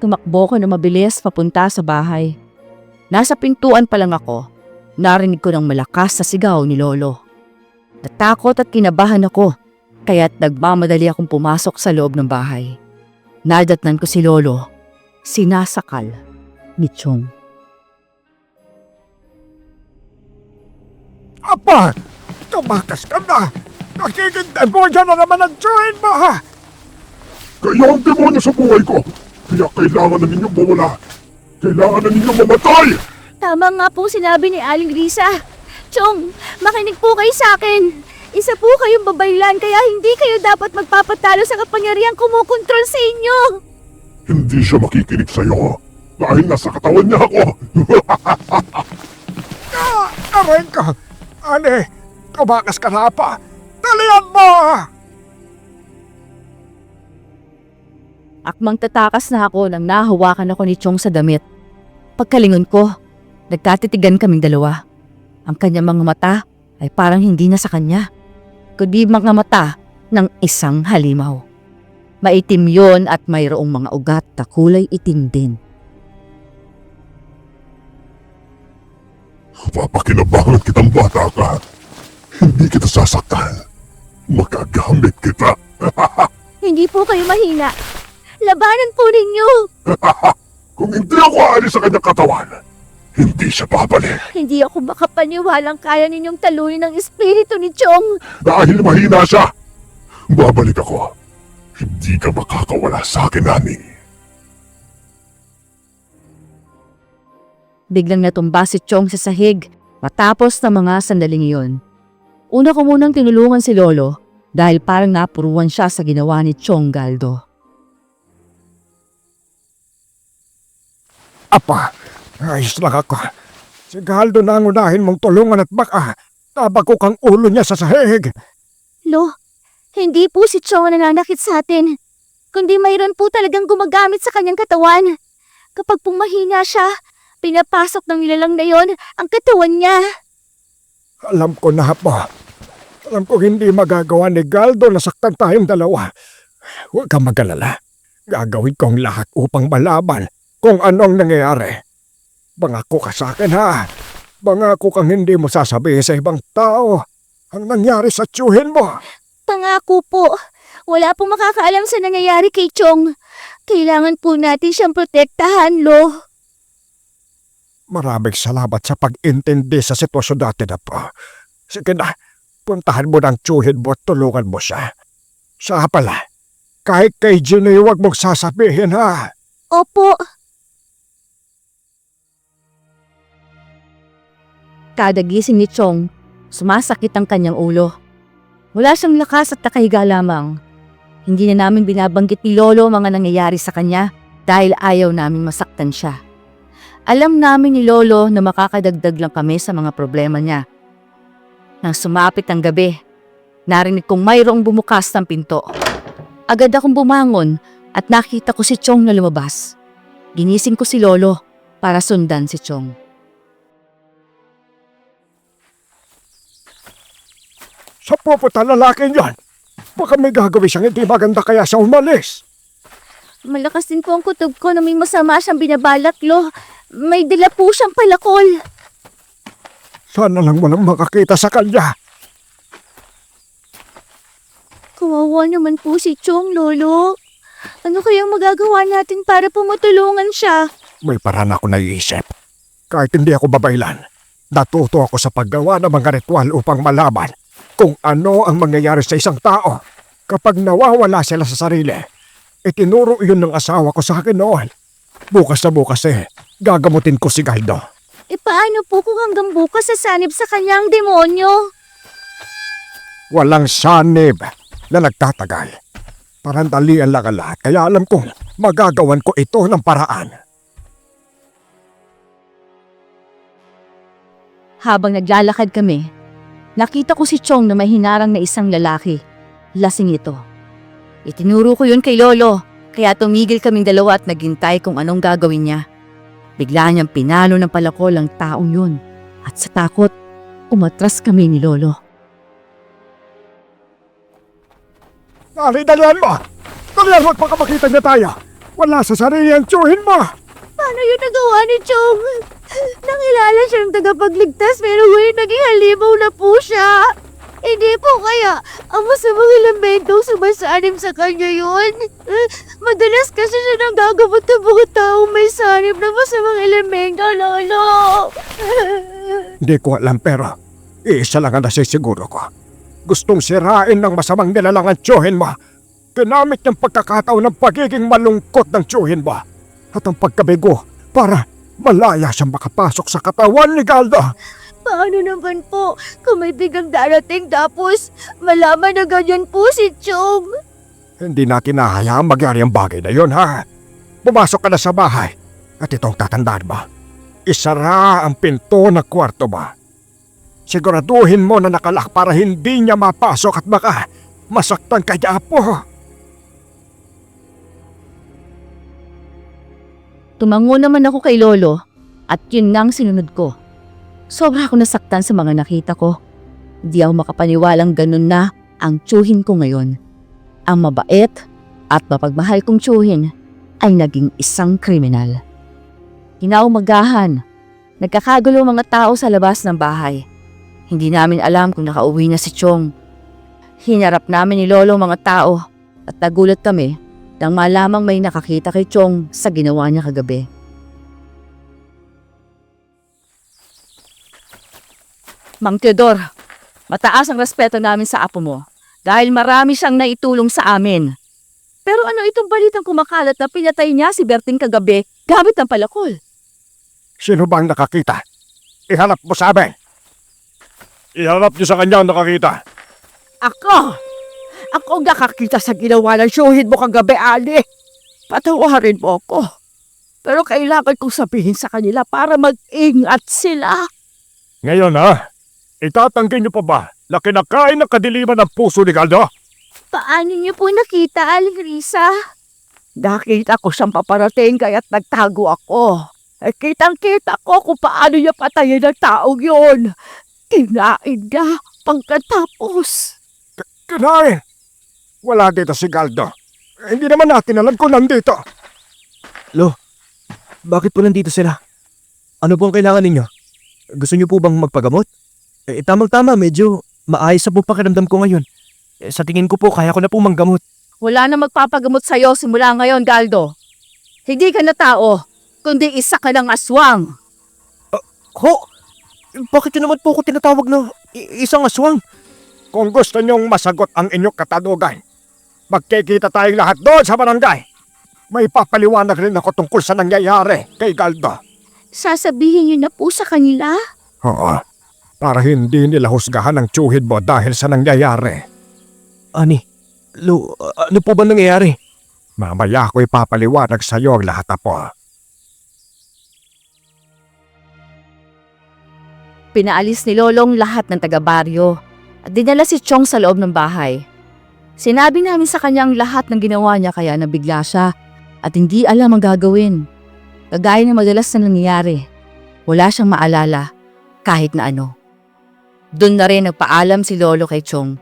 S1: Tumakbo ko na mabilis papunta sa bahay. Nasa pintuan pa lang ako, narinig ko ng malakas sa sigaw ni Lolo. Natakot at kinabahan ako, kaya't nagmamadali akong pumasok sa loob ng bahay. Nadatnan ko si Lolo, sinasakal ni Chong.
S3: Apa! Tumakas ka na! Nakikintan mo dyan na naman ang tsuhin mo, ha?
S7: Kayo ang demonyo sa buhay ko! Kaya kailangan na ninyong mawala! Kailangan na ninyong mamatay!
S5: Tama nga po sinabi ni Aling Risa. Chong, makinig po kayo sa akin. Isa po kayong babaylan kaya hindi kayo dapat magpapatalo sa kapangyarihang kumukontrol sa inyo.
S7: Hindi siya makikinig sa'yo dahil nasa katawan niya ako!
S3: Aray ka! Ane, tumakas ka na pa! Talian mo!
S1: Akmang tatakas na ako nang nahawakan ako ni Chong sa damit. Pagkalingon ko, nagkatitigan kaming dalawa. Ang kanyang mga mata ay parang hindi na sa kanya, kundi mga mata ng isang halimaw. Maitim yon at mayroong mga ugat na kulay itim din.
S7: Papakinabangan kitang bata ka! Hindi kita sasaktan! Magagamit kita!
S5: Hindi po kayo mahina. Labanan po ninyo.
S7: Kung hindi ako aalis sa kanyang katawan, hindi siya babalik
S5: Hindi ako makapaniwalang kaya ninyong talunin ang espiritu ni Chong.
S7: dahil mahina siya! Babalik ako! Hindi ka makakawala sa akin, Nani!
S1: Biglang natumba si Chong sa sahig matapos ng mga sandaling iyon. Una ko munang tinulungan si Lolo dahil parang napuruan siya sa ginawa ni Chong Galdo.
S3: Apa, ayos lang ako. Si Galdo na ang unahin mong tulungan at baka tabago kang ulo niya sa sahig.
S5: Lo, hindi po si Chong ang nananakit sa atin, kundi mayroon po talagang gumagamit sa kanyang katawan. Kapag pumahina siya, pinapasok ng nilalang na yon ang katawan niya.
S3: Alam ko na po. Alam ko hindi magagawa ni Galdo na saktan tayong dalawa. Huwag kang mag-alala. Gagawin ko ang lahat upang malaman kung anong nangyayari. Bangako ka sa akin, ha? Bangako kang hindi mo sasabihin sa ibang tao ang nangyari sa tiyuhin mo.
S5: Pangako po, wala pong makakaalam sa nangyayari kay Chong. Kailangan po natin siyang protektahan, Lo.
S3: Maraming salamat sa pag-intindi sa sitwasyon natin na po. Sige na, puntahan mo ng tiyuhin mo at tulungan mo siya. Siya pala, kahit kay Ginny huwag mong sasabihin, ha?
S5: Opo.
S1: kada gising ni Chong, sumasakit ang kanyang ulo. Wala siyang lakas at nakahiga lamang. Hindi na namin binabanggit ni Lolo ang mga nangyayari sa kanya dahil ayaw namin masaktan siya. Alam namin ni Lolo na makakadagdag lang kami sa mga problema niya. Nang sumapit ang gabi, narinig kong mayroong bumukas ng pinto. Agad akong bumangon at nakita ko si Chong na lumabas. Ginising ko si Lolo para sundan si Chong.
S3: Sa puputa lalaking yan, baka may gagawin siyang hindi maganda kaya siya umalis.
S5: Malakas din po ang kutob ko na may masama siyang binabalak, Lo. May dala po siyang palakol.
S3: Sana lang walang makakita sa kanya.
S5: Kawawa naman po si Chong, Lolo. Ano kayang magagawa natin para pumutulungan siya?
S3: May paraan ako naiisip. Kahit hindi ako babaylan, natuto ako sa paggawa ng mga ritual upang malaman kung ano ang mangyayari sa isang tao kapag nawawala sila sa sarili. Itinuro iyon ng asawa ko sa akin noon. Bukas na bukas gagamutin ko si Galdo.
S5: E paano po kung hanggang bukas sasanib sa kanyang demonyo?
S3: Walang sanib na nagtatagal. Parandalian lang ang lahat kaya alam kong magagawan ko ito ng paraan.
S1: Habang naglalakad kami, nakita ko si Chong na may hinarang na isang lalaki. Lasing ito. Itinuro ko yun kay Lolo, kaya tumigil kaming dalawa at naghintay kung anong gagawin niya. Bigla niyang pinalo ng palakol ang taong yun at sa takot, umatras kami ni Lolo.
S3: Dalian mo! Dalian mo at baka makita niya tayo! Wala sa sarili ang tsuhin mo!
S5: Paano yun nagawa ni Chong? Nangilala siyang tagapagligtas pero ngayon naging halimaw na po siya. Hindi po kaya ang masamang elementong sumasanib sa kanya yun. Madalas kasi siya nang gagamot ng mga taong may sanib na masamang elemento, Lolo.
S3: Hindi ko alam pero isa lang ang nasisiguro ko. Gustong sirain ng masamang nilalang ang tsuhin mo. Ginamit niyang pagkakataon ng pagiging malungkot ng tsuhin mo at ang pagkabigo para malaya siyang makapasok sa katawan ni Galdo.
S5: Paano naman po kung may biglang darating tapos malaman na ganyan po si Chong?
S3: Hindi natin nahayaang magyari ang bagay na yun, ha? Pumasok ka na sa bahay at itong tatandaan mo. Isara ang pinto ng kwarto mo. Siguraduhin mo na nakalak para hindi niya mapasok at baka masaktan kay Apo.
S1: Tumango naman ako kay Lolo at yun nga ang sinunod ko. Sobra ako nasaktan sa mga nakita ko. Di ako makapaniwalang ganun na ang tsuhin ko ngayon. Ang mabait at mapagmahal kong tsuhin ay naging isang kriminal. Kinaumagahan, nagkakagulo mga tao sa labas ng bahay. Hindi namin alam kung nakauwi na si Chong. Hinarap namin ni Lolo mga tao at nagulat kami nang malamang may nakakita kay Chong sa ginawa niya kagabi. Mang Teodor, mataas ang respeto namin sa apo mo dahil marami siyang naitulong sa amin. Pero ano itong balitang kumakalat na pinatay niya si Berting kagabi gamit ng palakol?
S3: Sino bang nakakita? Ihanap mo sa amin. Ihanap niyo sa kanya ang nakakita.
S4: Ako ang nakakita sa ginawa ng tsuhin mo kagabi, Ali. Patawarin mo ako. Pero kailangan kong sabihin sa kanila para mag-ingat sila.
S3: Ngayon, ha? Itatanggi niyo pa ba na kinakain ng kadiliman ng puso ni Galdo?
S5: Paano niyo po nakita, Aling Risa?
S4: Nakita ko siyang paparating kaya't nagtago ako. Kitang-kita ko kung paano niya patayin ang taong yun. Kinain niya pagkatapos.
S3: Kinain! Wala dito si Galdo. Hindi naman natin alam kung nandito.
S6: Lo, bakit po nandito sila? Ano po ang kailangan ninyo? Gusto niyo po bang magpagamot? Tamang-tama, medyo maayos sa po pakiramdam ko ngayon. Sa tingin ko po, kaya ko na po manggamot.
S1: Wala na magpapagamot sa'yo simula ngayon, Galdo. Hindi ka na tao, kundi isa ka ng aswang.
S6: Ho? Bakit yun naman po ako tinatawag na isang aswang?
S3: Kung gusto niyong masagot ang inyong katanugan, magkikita tayong lahat doon sa barangay. May papaliwanag rin ako tungkol sa nangyayari kay Galdo.
S5: Sasabihin niyo na po sa kanila?
S3: Oo, para hindi nila husgahan ang tsuhid mo dahil sa nangyayari.
S6: Ani, Lo, ano po ba nangyayari?
S3: Mamaya ako ipapaliwanag sa iyo ang lahat, Apo.
S1: Pinaalis ni Lolong lahat ng taga-baryo at dinala si Chong sa loob ng bahay. Sinabi namin sa kanya ang lahat ng ginawa niya kaya nabigla siya at hindi alam ang gagawin. Kagaya ng madalas na nangyayari, wala siyang maalala kahit na ano. Doon na rin nagpaalam si Lolo kay Chong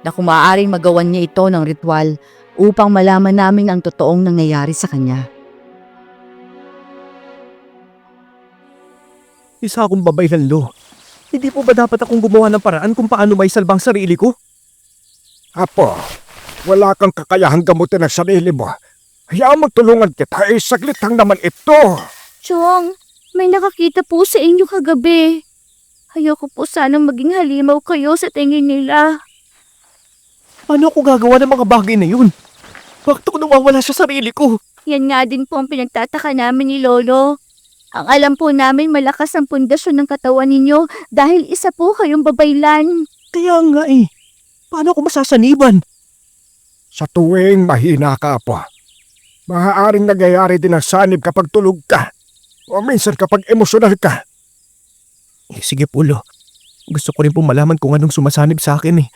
S1: na kung maaaring magawan niya ito ng ritual upang malaman namin ang totoong nangyayari sa kanya.
S6: Isa akong babaylan, Lo. Hindi po ba dapat akong gumawa ng paraan kung paano may salbang sarili ko?
S3: Apo, wala kang kakayahang gamutin ang sarili mo. Hayaan magtulungan kita, saglit lang naman ito.
S5: Chong, may nakakita po sa inyo kagabi. Ayoko po sanang maging halimaw kayo sa tingin nila.
S6: Paano ako gagawa ng mga bagay na yun? Bakit ako nawawala sa sarili ko?
S5: Yan nga din po ang pinagtataka namin ni Lolo. Ang alam po namin malakas ang pundasyon ng katawan ninyo dahil isa po kayong babaylan.
S6: Kaya nga eh. Paano ako masasaniban?
S3: Sa tuwing mahina ka, Apo, maaaring nangyayari din ang sanib kapag tulog ka o minsan kapag emosyonal ka.
S6: Sige po, Lo. Gusto ko rin po malaman kung anong sumasanib sa akin eh.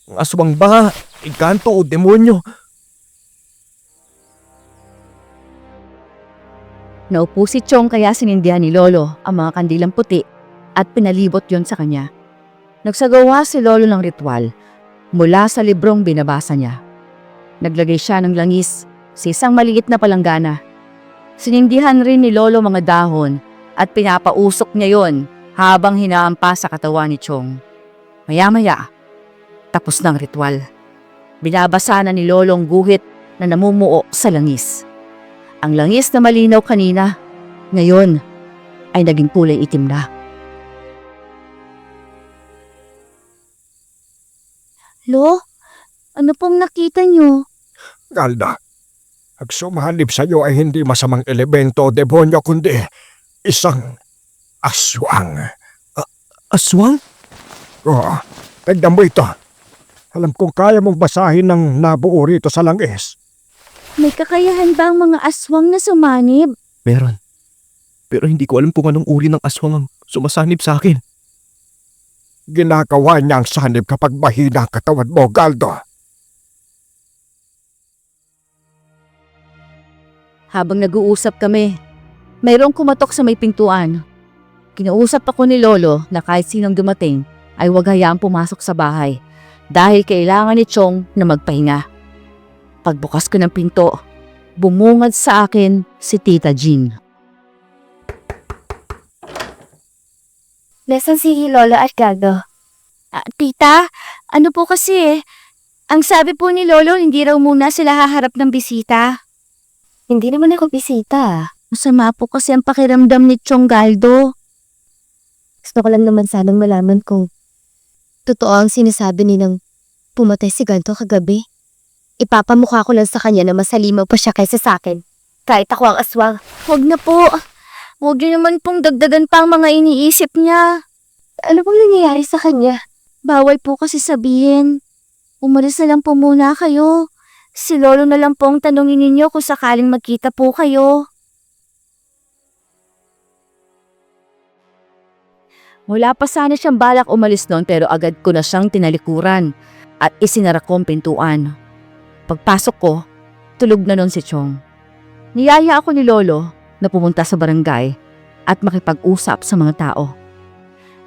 S6: Ang aswang ba, engkanto o demonyo?
S1: Naupo si Chong kaya sinindihan ni Lolo ang mga kandilang puti at pinalibot yon sa kanya. Nagsagawa si Lolo ng ritual mula sa librong binabasa niya. Naglagay siya ng langis sa isang maliit na palanggana. Sinindihan rin ni Lolo mga dahon at pinapausok niya yon habang hinahampas sa katawan ni Chong. Maya-maya, tapos ng ritual. Binabasa na ni Lolo ang guhit na namumuo sa langis. Ang langis na malinaw kanina, ngayon ay naging kulay itim na.
S5: Lo, ano pong nakita niyo?
S3: Galda, ang sumanib sa iyo ay hindi masamang elemento o demonyo kundi isang aswang.
S6: Aswang?
S3: Oo, tignan mo ito. Alam kong kaya mong basahin ng nabuo rito sa langis.
S5: May kakayahan ba ang mga aswang na sumanib?
S6: Meron. Pero hindi ko alam kung anong uri ng aswang ang sumasanib sa akin.
S3: Ginagawa niya ang sanib kapag mahina ang katawan mo, Galdo.
S1: Habang nag-uusap kami, mayroong kumatok sa may pintuan. Kinausap ako ni Lolo na kahit sinong dumating ay huwag hayaang pumasok sa bahay dahil kailangan ni Chong na magpahinga. Pagbukas ko ng pinto, bumungad sa akin si Tita Jean.
S5: Nasaan si Lolo at Galdo? Tita, ano po kasi ang sabi po ni Lolo hindi raw muna sila haharap ng bisita. Hindi naman ako bisita. Masama po kasi ang pakiramdam ni Chong Galdo. Gusto ko lang naman sanang malaman kung totoo ang sinasabi nilang pumatay si Galdo kagabi. Ipapamukha ko lang sa kanya na mas halimaw pa siya kaysa sa akin. Kahit ako ang aswang. Huwag na po. Huwag niyo naman pong dagdagan pa ang mga iniisip niya. Ano pong nangyayari sa kanya? Bawal po kasi sabihin. Umalis na lang po muna kayo. Si Lolo na lang po ang tanungin ninyo kung sakaling magkita po kayo.
S1: Wala pa sana siyang balak umalis noon pero agad ko na siyang tinalikuran at isinara ko ang pintuan. Pagpasok ko, tulog na noon si Chong. Niyaya ako ni Lolo na pumunta sa barangay at makipag-usap sa mga tao.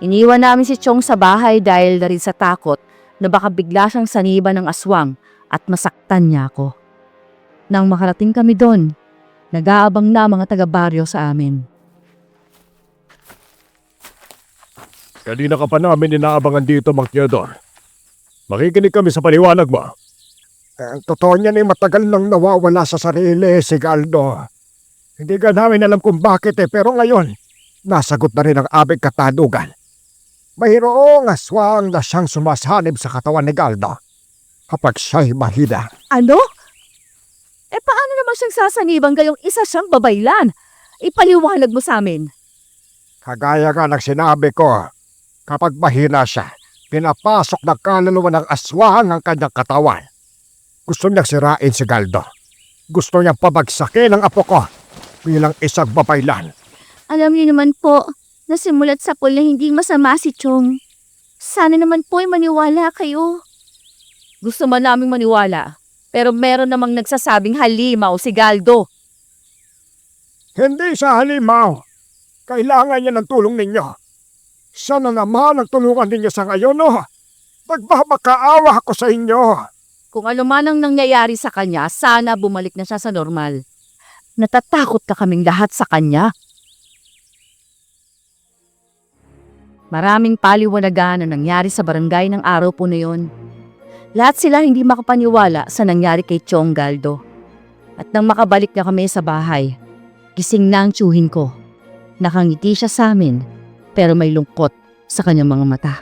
S1: Iniwan namin si Chong sa bahay dahil na rin sa takot na baka bigla siyang saniban ng aswang at masaktan niya ako. Nang makarating kami doon, nag-aabang na mga taga-baryo sa amin.
S3: Kanina ka pa namin inaabangan dito, Mang Theodore. Makikinig kami sa paliwanag mo. Ang totoo niyan ay matagal nang nawawala sa sarili si Galdo. Hindi ka namin alam kung bakit pero ngayon, nasagot na rin ang aming katadugan. Mayroong aswang na siyang sumasanib sa katawan ni Galdo kapag siya'y mahina.
S1: Ano? Paano naman siyang sasaniban gayong isa siyang babaylan? Ipaliwanag mo sa amin.
S3: Kagaya nga ng sinabi ko, Kapag mahina siya, pinapasok ng kaluluwa ng aswang ang kanyang katawan. Gusto niyang sirain si Galdo. Gusto niyang pabagsakin ang apo ko bilang isang babaylan.
S5: Alam niyo naman po, nasimulat sa pool na hindi masama si Chong. Sana naman po ay maniwala kayo.
S1: Gusto man naming maniwala, pero meron namang nagsasabing halimaw si Galdo.
S3: Hindi sa halimaw. Kailangan niya ng tulong ninyo. Sana naman ang tulungan ninyo sa ngayon, no? Nagmamakaawa ako sa inyo.
S1: Kung ano man ang nangyayari sa kanya, sana bumalik na siya sa normal. Natatakot ka kaming lahat sa kanya. Maraming paliwanagan ang nangyari sa barangay ng araw po na yun. Lahat sila hindi makapaniwala sa nangyari kay Chong Galdo. At nang makabalik na kami sa bahay, gising na ang tiyuhin ko. Nakangiti siya sa amin, pero may lungkot sa kanyang mga mata.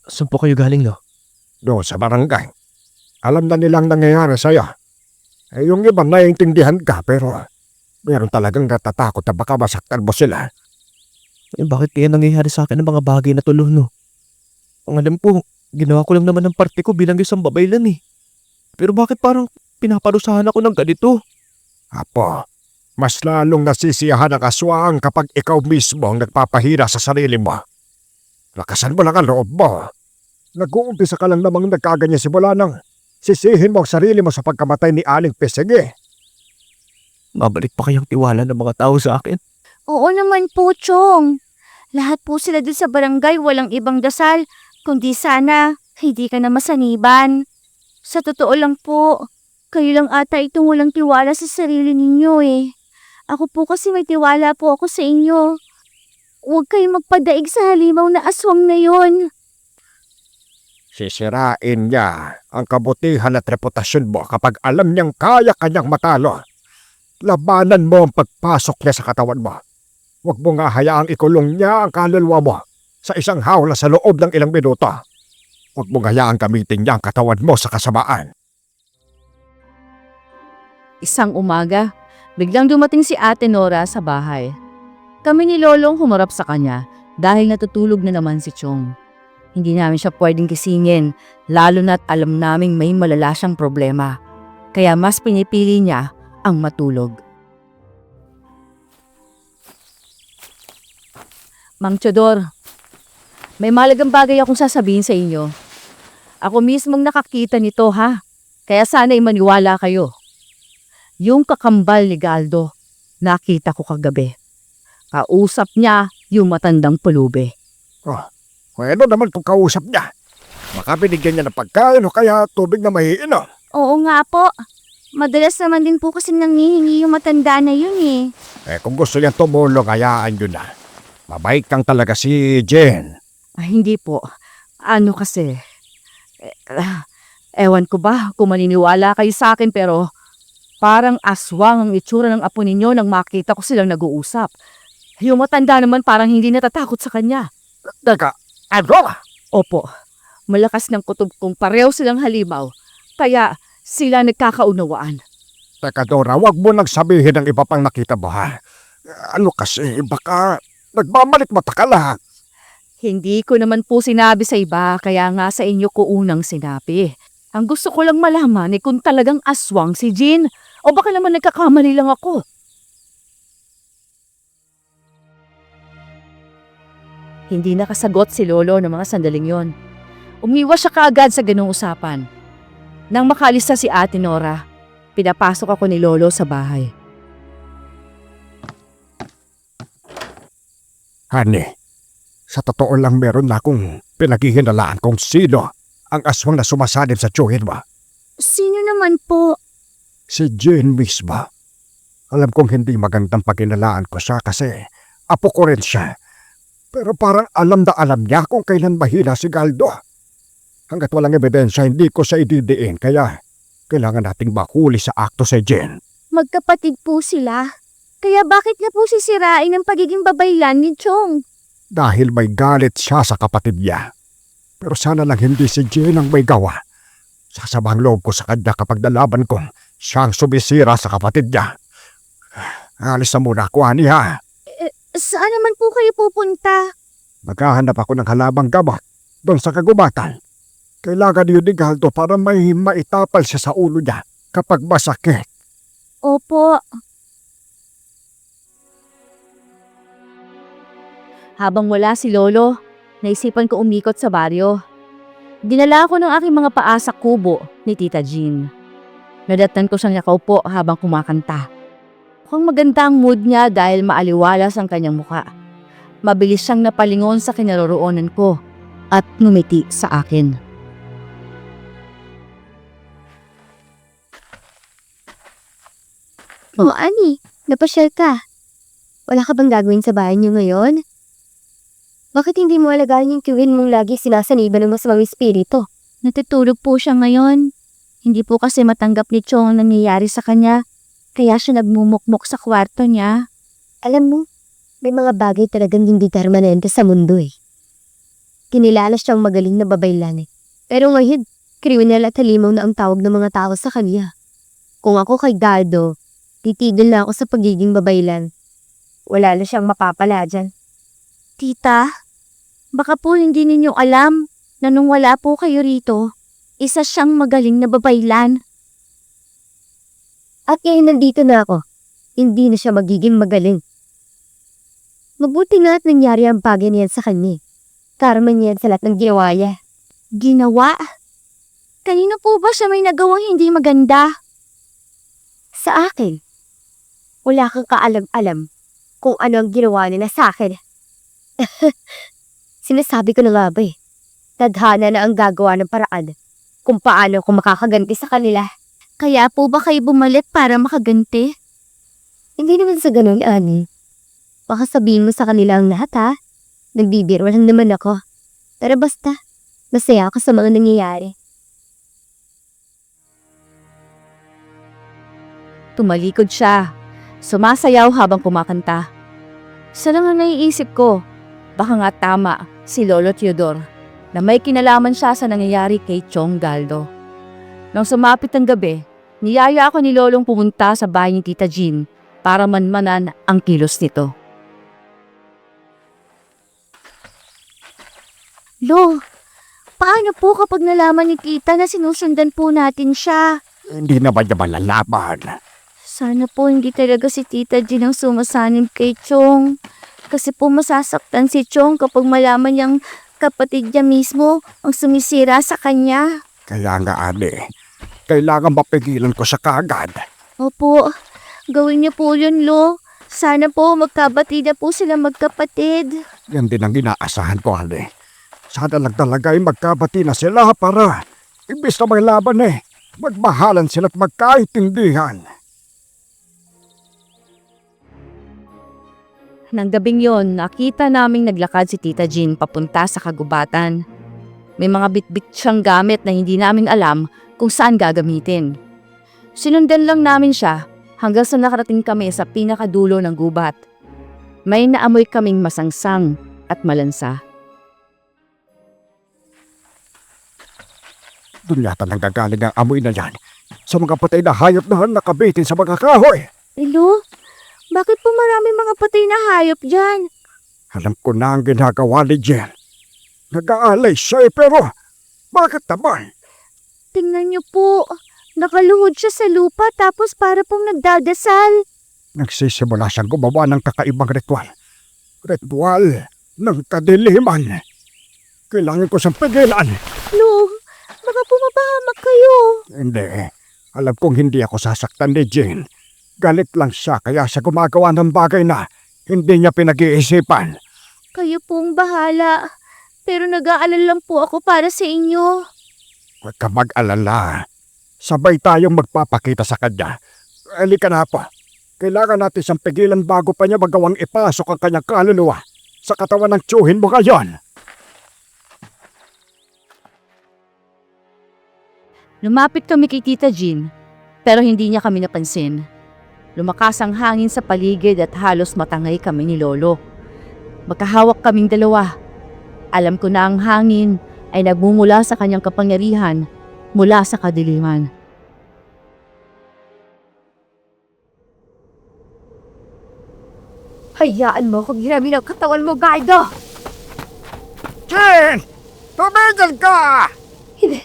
S6: Saan po kayo galing, no?
S3: Doon sa barangay. Alam na nilang nangyayari sa'yo. Yung iba naiintindihan ka pero meron talagang natatakot na baka masaktan mo sila.
S6: Bakit kaya nangyayari sa akin ang mga bagay na tulo, no? Ang alam po, ginawa ko lang naman ang parte ko bilang isang babaylan, eh. Pero bakit parang pinaparusahan ako ng ganito?
S3: Apo, mas lalong nasisiyahan ang aswang kapag ikaw mismo ang nagpapahira sa sarili mo. Lakasan mo lang ang loob mo. Nag-uumpisa ka lang namang nagkaganyan simula nang sisihin mo ang sarili mo sa pagkamatay ni Aling Pisigi.
S6: Mabalik pa kayang tiwala ng mga tao sa akin?
S5: Oo naman po, Chong. Lahat po sila dun sa barangay walang ibang dasal, kundi sana hindi ka na masaniban. Sa totoo lang po, kayo lang ata itong walang tiwala sa sarili ninyo eh. Ako po kasi may tiwala po ako sa inyo. Huwag kayong magpadaig sa halimaw na aswang na yon.
S3: Sisirain niya ang kabutihan at reputasyon mo kapag alam niyang kaya kanyang matalo. Labanan mo ang pagpasok niya sa katawan mo. Huwag mo nga hayaang ikulong niya ang kaluluwa mo sa isang hawla sa loob ng ilang minuto. Huwag mo hayaang gamitin niya ang katawan mo sa kasamaan.
S1: Isang umaga, biglang dumating si Ate Nora sa bahay. Kami ni Lolong humarap sa kanya dahil natutulog na naman si Chong. Hindi namin siya pwedeng gisingin, lalo na't alam naming may malala siyang problema. Kaya mas pinipili niya ang matulog. Mang Chodor, may malagang bagay akong sasabihin sa inyo. Ako mismong nakakita nito ha, kaya sana'y maniwala kayo. Yung kakambal ni Galdo, nakita ko kagabi. Kausap niya yung matandang pulube.
S3: Pwede naman kung kausap niya. Baka binigyan niya ng pagkain o kaya tubig na mahiinom.
S5: Oo nga po. Madalas naman din po kasi nanghihingi yung matanda na yun eh.
S3: Kung gusto niyang tumulong, hayaan yun na. Mabait kang talaga si Jen.
S1: Hindi po. Ano kasi, ewan ko ba kung maniniwala kayo sa akin pero parang aswang ang itsura ng apo ninyo nang makita ko silang nag-uusap. Yung matanda naman parang hindi natatakot sa kanya.
S3: Teka, ano?
S1: Opo, malakas ng kutob kung pareho silang halimaw, kaya sila nagkakaunawaan.
S3: Teka Dora, wag mo nang sabihin ang iba pang nakita mo ha. Ano kasi, baka nagmamalit mata ka lang.
S1: Hindi ko naman po sinabi sa iba, kaya nga sa inyo ko unang sinabi. Ang gusto ko lang malaman ay kung talagang aswang si Jean, o baka naman nagkakamali lang ako. Hindi nakasagot si Lolo ng mga sandaling yon. Umiwas siya kaagad sa ganung usapan. Nang makaalis na si Ate Nora, pinapasok ako ni Lolo sa bahay.
S3: Honey, sa totoo lang meron na akong pinaghihinalaan kung sino ang aswang na sumasadip sa tiyuhin mo.
S5: Sino naman po?
S3: Si Jane mismo. Alam kong hindi magandang paghinalaan ko siya kasi apo ko rin siya. Pero parang alam na alam niya kung kailan mahina si Galdo. Hanggat walang ebidensya, hindi ko siya ididiin. Kaya kailangan nating mahuli sa akto si Jen.
S5: Magkapatid po sila. Kaya bakit niya po sisirain ang pagiging babaylan ni Chong?
S3: Dahil may galit siya sa kapatid niya. Pero sana lang hindi si Jen ang may gawa. Sasabang loob ko sa kanya kapag nalaban kong siyang sumisira sa kapatid niya. Alis na muna ako, Ani, ha?
S5: Saan naman po kayo pupunta?
S3: Maghahanap ako ng halabang gamot doon sa kagubatan. Kailangan yun ni Galdo para may maitapal siya sa ulo niya kapag masakit.
S5: Opo.
S1: Habang wala si Lolo, naisipan ko umikot sa baryo. Dinala ko ng aking mga paa sa kubo ni Tita Jean. Nadatnan ko siyang nakaupo habang kumakanta. Mukhang maganda ang mood niya dahil maaliwalas ang kanyang muka. Mabilis siyang napalingon sa kinaroroonan ko at ngumiti sa akin.
S5: Oh, Ani, napasyal ka. Wala ka bang gagawin sa bahay niyo ngayon? Bakit hindi mo alagaan yung kiwin mong lagi sinasaniban ng masamang espiritu?
S1: Natutulog po siya ngayon. Hindi po kasi matanggap ni Chong ang nangyayari sa kanya. Kaya siya nagmumukmok sa kwarto niya.
S5: Alam mo, may mga bagay talagang hindi permanente sa mundo eh. Kinilala siyang magaling na babaylan eh. Pero ngayon, kriminal at halimaw na ang tawag ng mga tao sa kanya. Kung ako kay Galdo, titigil na ako sa pagiging babaylan. Wala na siyang mapapala dyan.
S1: Tita, baka po hindi ninyo alam na nung wala po kayo rito, isa siyang magaling na babaylan.
S5: At ngayon nandito na ako, hindi na siya magiging magaling. Mabuti nga at nangyari ang bagay niyan sa kanya. Karma niyan sa lahat ng ginawa niya.
S1: Ginawa? Kanino po ba siya may nagawang hindi maganda?
S5: Sa akin, wala kang kaalam-alam kung ano ang ginawa nila sa akin. Sinasabi ko na nga ba eh, tadhana na ang gagawa ng paraan kung paano ko makakaganti sa kanila.
S1: Kaya po ba kayo bumalik para makaganti?
S5: Hindi naman sa ganun, Ani. Baka sabihin mo sa kanila ang lahat ha. Nagbibiro lang naman ako. Pero basta, masaya ako sa mga nangyayari.
S1: Tumalikod siya. Sumasayaw habang kumakanta. Isa lang ang naiisip ko. Baka nga tama si Lolo Teodor na may kinalaman siya sa nangyayari kay Chong Galdo. Nang sumapit ang gabi, niyaya ako ni Lolong pumunta sa bahay ni Tita Jean para manmanan ang kilos nito. Lo, paano po kapag nalaman ni Tita na sinusundan po natin siya?
S3: Hindi naman niya malalaman.
S1: Sana po hindi talaga si Tita Jean ang sumasanib kay Chong. Kasi po masasaktan si Chong kapag malaman niyang kapatid niya mismo ang sumisira sa kanya.
S3: Kaya nga, Ani, kailangan mapigilan ko siya kaagad.
S1: Opo, gawin niyo po yun, Lo. Sana po magkabati na po sila magkapatid.
S3: Yan din ang inaasahan ko, Ani. Sana lang talaga ay magkabati na sila para imbis na may laban magmahalan sila at magkaintindihan.
S1: Nang gabing yon, nakita naming naglakad si Tita Jean papunta sa kagubatan. May mga bitbit siyang gamit na hindi namin alam kung saan gagamitin. Sinundan lang namin siya hanggang sa nakarating kami sa pinakadulo ng gubat. May naamoy kaming masangsang at malansa.
S3: Doon yata nanggagaling ang amoy na yan sa mga patay na hayop na nakabitin sa mga kahoy.
S1: Lo, bakit po marami mga patay na hayop dyan?
S3: Alam ko na ang ginagawa ni Jen. Nag-aalay siya pero bakit naman?
S1: Tingnan niyo po, nakaluhod siya sa lupa tapos para pong nagdadasal.
S3: Nagsisimula siyang gumawa ng kakaibang ritual. Ritual ng kadiliman. Kailangan ko siyang pigilan.
S1: Lo, baka po mapahamak kayo.
S3: Hindi. Alam kong hindi ako sasaktan ni Jen. Galit lang siya kaya siya gumagawa ng bagay na hindi niya pinag-iisipan.
S1: Kayo pong bahala. Pero nag-aalala lang po ako para sa inyo.
S3: Huwag ka mag-alala. Sabay tayong magpapakita sa kanya. Halika na po. Kailangan natin siyang pigilan bago pa niya magawang ipasok ang kanyang kaluluwa sa katawan ng tiyuhin mo ngayon.
S1: Lumapit kami kay Tita Jean, pero hindi niya kami napansin. Lumakas ang hangin sa paligid at halos matangay kami ni Lolo. Magkahawak kaming dalawa. Alam ko na ang hangin ay nagmumula sa kanyang kapangyarihan mula sa kadiliman.
S5: Hayaan mo kung hiramin ang katawan mo, Galdo!
S3: Jin! Tumigil ka!
S5: Hindi.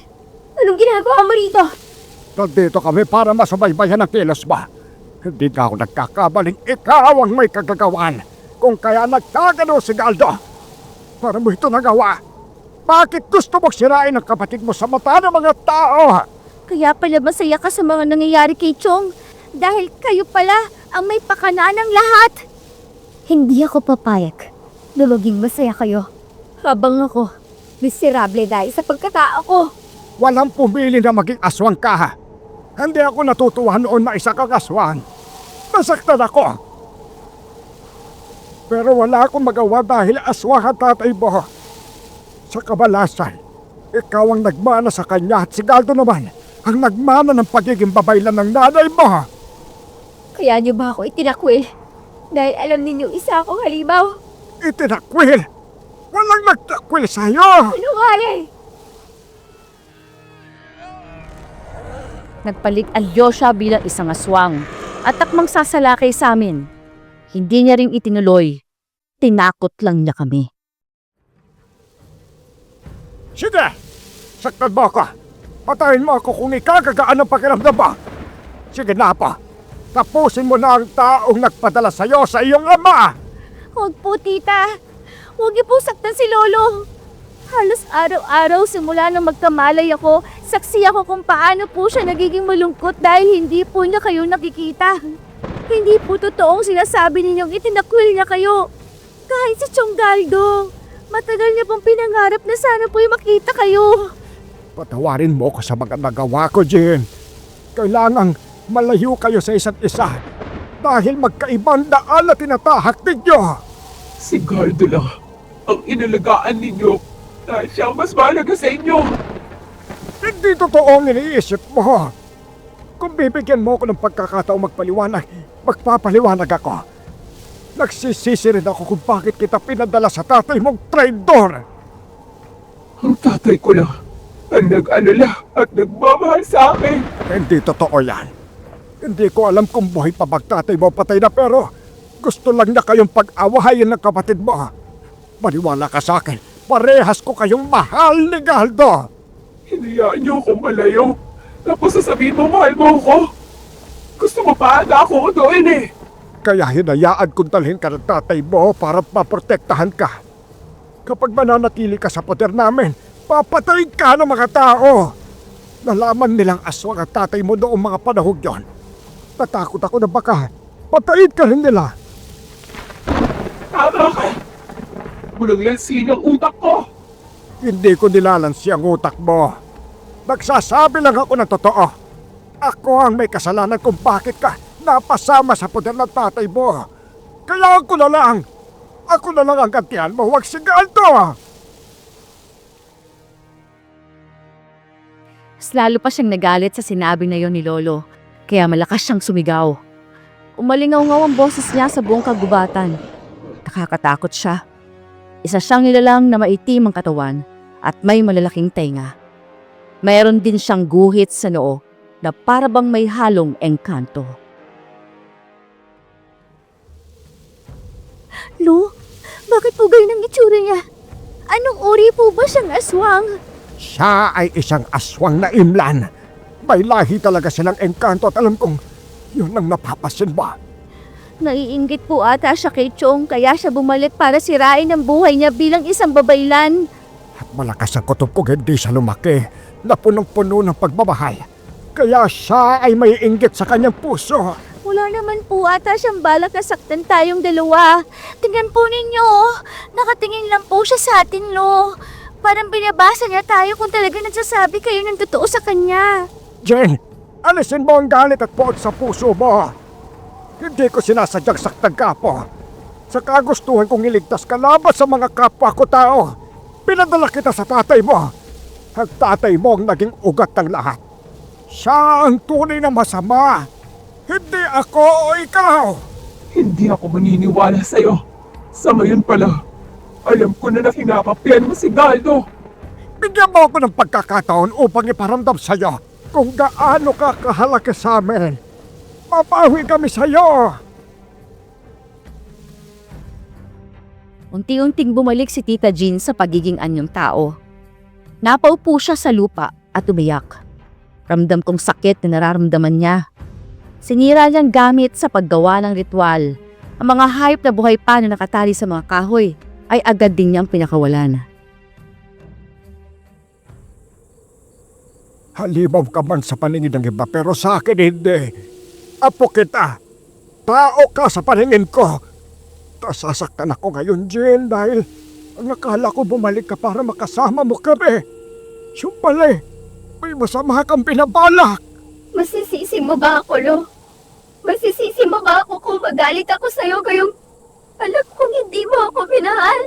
S5: Anong ginagawa mo rito?
S3: Nandito kami para masubaybayan ang kilos mo. Hindi na ako nagkakabaling ikaw ang may kagagawan. Kung kaya nagtagano si Galdo. Para mo ito nagawa. Bakit gusto mong sirain ang kapatid mo sa mata ng mga tao?
S5: Kaya pala masaya ka sa mga nangyayari kay Chong. Dahil kayo pala ang may pakanaan ng lahat. Hindi ako papayag na maging masaya kayo. Habang ako, miserable dahil sa pagkatao ko.
S3: Walang pumili na maging aswang ka. Hindi ako natutuwa noon na isa kang aswang. Nasaktan ako. Pero wala akong magawa dahil aswang ang tatay mo. Sa kabalasan, ikaw ang nagmana sa kanya at si Galdo naman ang nagmana ng pagiging babaylan ng nanay mo.
S5: Kaya niyo ba ako itinakwil? Dahil alam ninyo isa akong halimaw.
S3: Itinakwil! Walang nagtakwil sa'yo!
S5: Sinungaling!
S1: Nagpalit Alyosha bilang isang aswang at takmang sasalakay sa amin. Hindi niya rin itinuloy. Tinakot lang niya kami.
S3: Sige! Saktan mo ako! Patayin mo ako kung ikagagaan ang pakiramdam mo! Sige na pa! Tapusin mo na ang taong nagpadala sa'yo sa iyong ama!
S5: Huwag po, tita. Huwag niyo po saktan si Lolo. Halos araw-araw simula nang magkamalay ako, saksi ako kung paano po siya nagiging malungkot dahil hindi po niya kayo nakikita. Hindi po totoong sinasabi ninyong itinakwil niya kayo. Kahit si Chong Galdo, matagal niya pong pinangarap na sana po'y makita kayo.
S3: Patawarin mo ko sa mga nagawa ko, Jin. Kailangang malayo kayo sa isa't isa dahil magkaibang daan na tinatahak ninyo.
S8: Si Galdo lang ang inalagaan ninyo dahil siya ang mas mahalaga sa inyo.
S3: Hindi totoo ang iniisip mo. Kung bibigyan mo ko ng pagkakataong magpaliwanag, magpapaliwanag ako. Nagsisisi rin ako kung bakit kita pinadala sa tatay mong traidor.
S8: Ang tatay ko lang ang nag-alala at nagmamahal sa akin.
S3: Hindi totoo yan. Hindi ko alam kung buhay pa magtatay mo patay na pero gusto lang na kayong pag-awahayin ng kapatid mo. Maniwala ka sa akin, parehas ko kayong mahal ni Galdo.
S8: Hinayaan niyo akong malayo. Tapos sasabihin mo mahal mo ako. Gusto mo pa na ako doon eh.
S3: Kaya hinayaan kong dalhin ka ng tatay mo para maprotektahan ka. Kapag mananatili ka sa poder namin, papatayin ka ng mga tao. Nalaman nilang aswang ang tatay mo noong mga panahon yon. Natakot ako na baka patayin ka rin nila.
S8: Tama ka. Walang lansin ang utak ko.
S3: Hindi ko nilalansi ang utak mo. Nagsasabi lang ako ng totoo. Ako ang may kasalanan kung bakit ka napasama sa poder ng tatay mo. Kaya ako na lang ang gantihan mo, huwag si Galdo.
S1: Lalo pa siyang nagalit sa sinabi na yon ni Lolo, kaya malakas siyang sumigaw. Umalingaw-ngaw ang boses niya sa buong kagubatan. Nakakatakot siya. Isa siyang nilalang na maitim ang katawan at may malalaking tenga. Mayroon din siyang guhit sa noo na parabang may halong engkanto.
S5: Lu, bakit po ganyan ang itsura niya? Anong uri po ba siyang aswang?
S3: Siya ay isang aswang na imlan. May lahi talaga silang engkanto at alam kong yun ang napapasin ba.
S5: Naiinggit po ata siya kay Chong kaya siya bumalik para sirain ang buhay niya bilang isang babaylan.
S3: At malakas ang kutob kong hindi siya lumaki na punong-puno ng pagmamahal. Kaya siya ay may inggit sa kanyang puso.
S5: Wala naman po ata siyang balak na saktan tayong dalawa. Tingnan po ninyo, nakatingin lang po siya sa atin, Lo. Parang binabasa niya tayo kung talaga nagsasabi kayo ng totoo sa kanya.
S3: Jen, alisin mo ang galit at poot sa puso mo. Hindi ko sinasadyang saktan ka po. Sa kagustuhan kong iligtas ka laban sa mga kapwa ko tao. Pinadala kita sa tatay mo. Ang tatay mo ang naging ugat ng lahat. Siya ang tunay na masama. Hindi ako o ikaw.
S8: Hindi ako maniniwala sa'yo. Sa ngayon pala, alam ko na nakinapapian mo si Galdo.
S3: Bigyan mo ako ng pagkakataon upang iparamdam sa'yo kung gaano ka kahalaga sa amin. Mapawi kami sa'yo.
S1: Unti-unting bumalik si Tita Jean sa pagiging anyong tao. Napaupo siya sa lupa at umiyak. Ramdam kong sakit na nararamdaman niya. Sinira niyang gamit sa paggawa ng ritual. Ang mga hayop na buhay pa na nakatali sa mga kahoy ay agad din niyang pinakawalan.
S3: Halimaw ka man sa paningin ng iba pero sa akin hindi. Apo kita. Tao ka sa paningin ko. Sasaktan ako ngayon, Jean, dahil ang akala ko bumalik ka para makasama mo kami. Yung pala, may masama kang pinabalak.
S5: Masisisi mo ba ako, Lo? Masisisi mo ba ako kung magalit ako sa'yo gayong alam kong hindi mo ako minahal?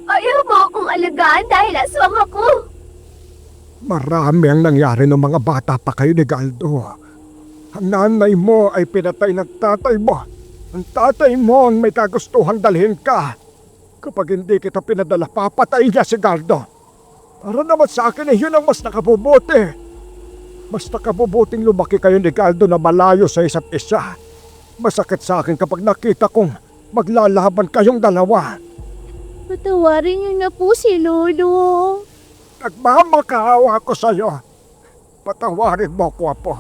S5: Ayaw mo akong alagaan dahil aswang ako.
S3: Marami ang nangyari ng mga bata pa kayo ni Galdo. Ang nanay mo ay pinatay ng tatay mo. Ang tatay mo ang may kagustuhang dalhin ka. Kapag hindi kita pinadala, papatay niya si Galdo. Para naman sa akin yun ang mas nakabubuti. Mas nakabubuting lumaki kayo ni Galdo na malayo sa isa't isa. Masakit sa akin kapag nakita kong maglalaban kayong dalawa.
S5: Patawarin niyo na po si Lolo.
S3: Nagmamakaawa ko sa'yo. Patawarin mo ko, Apo.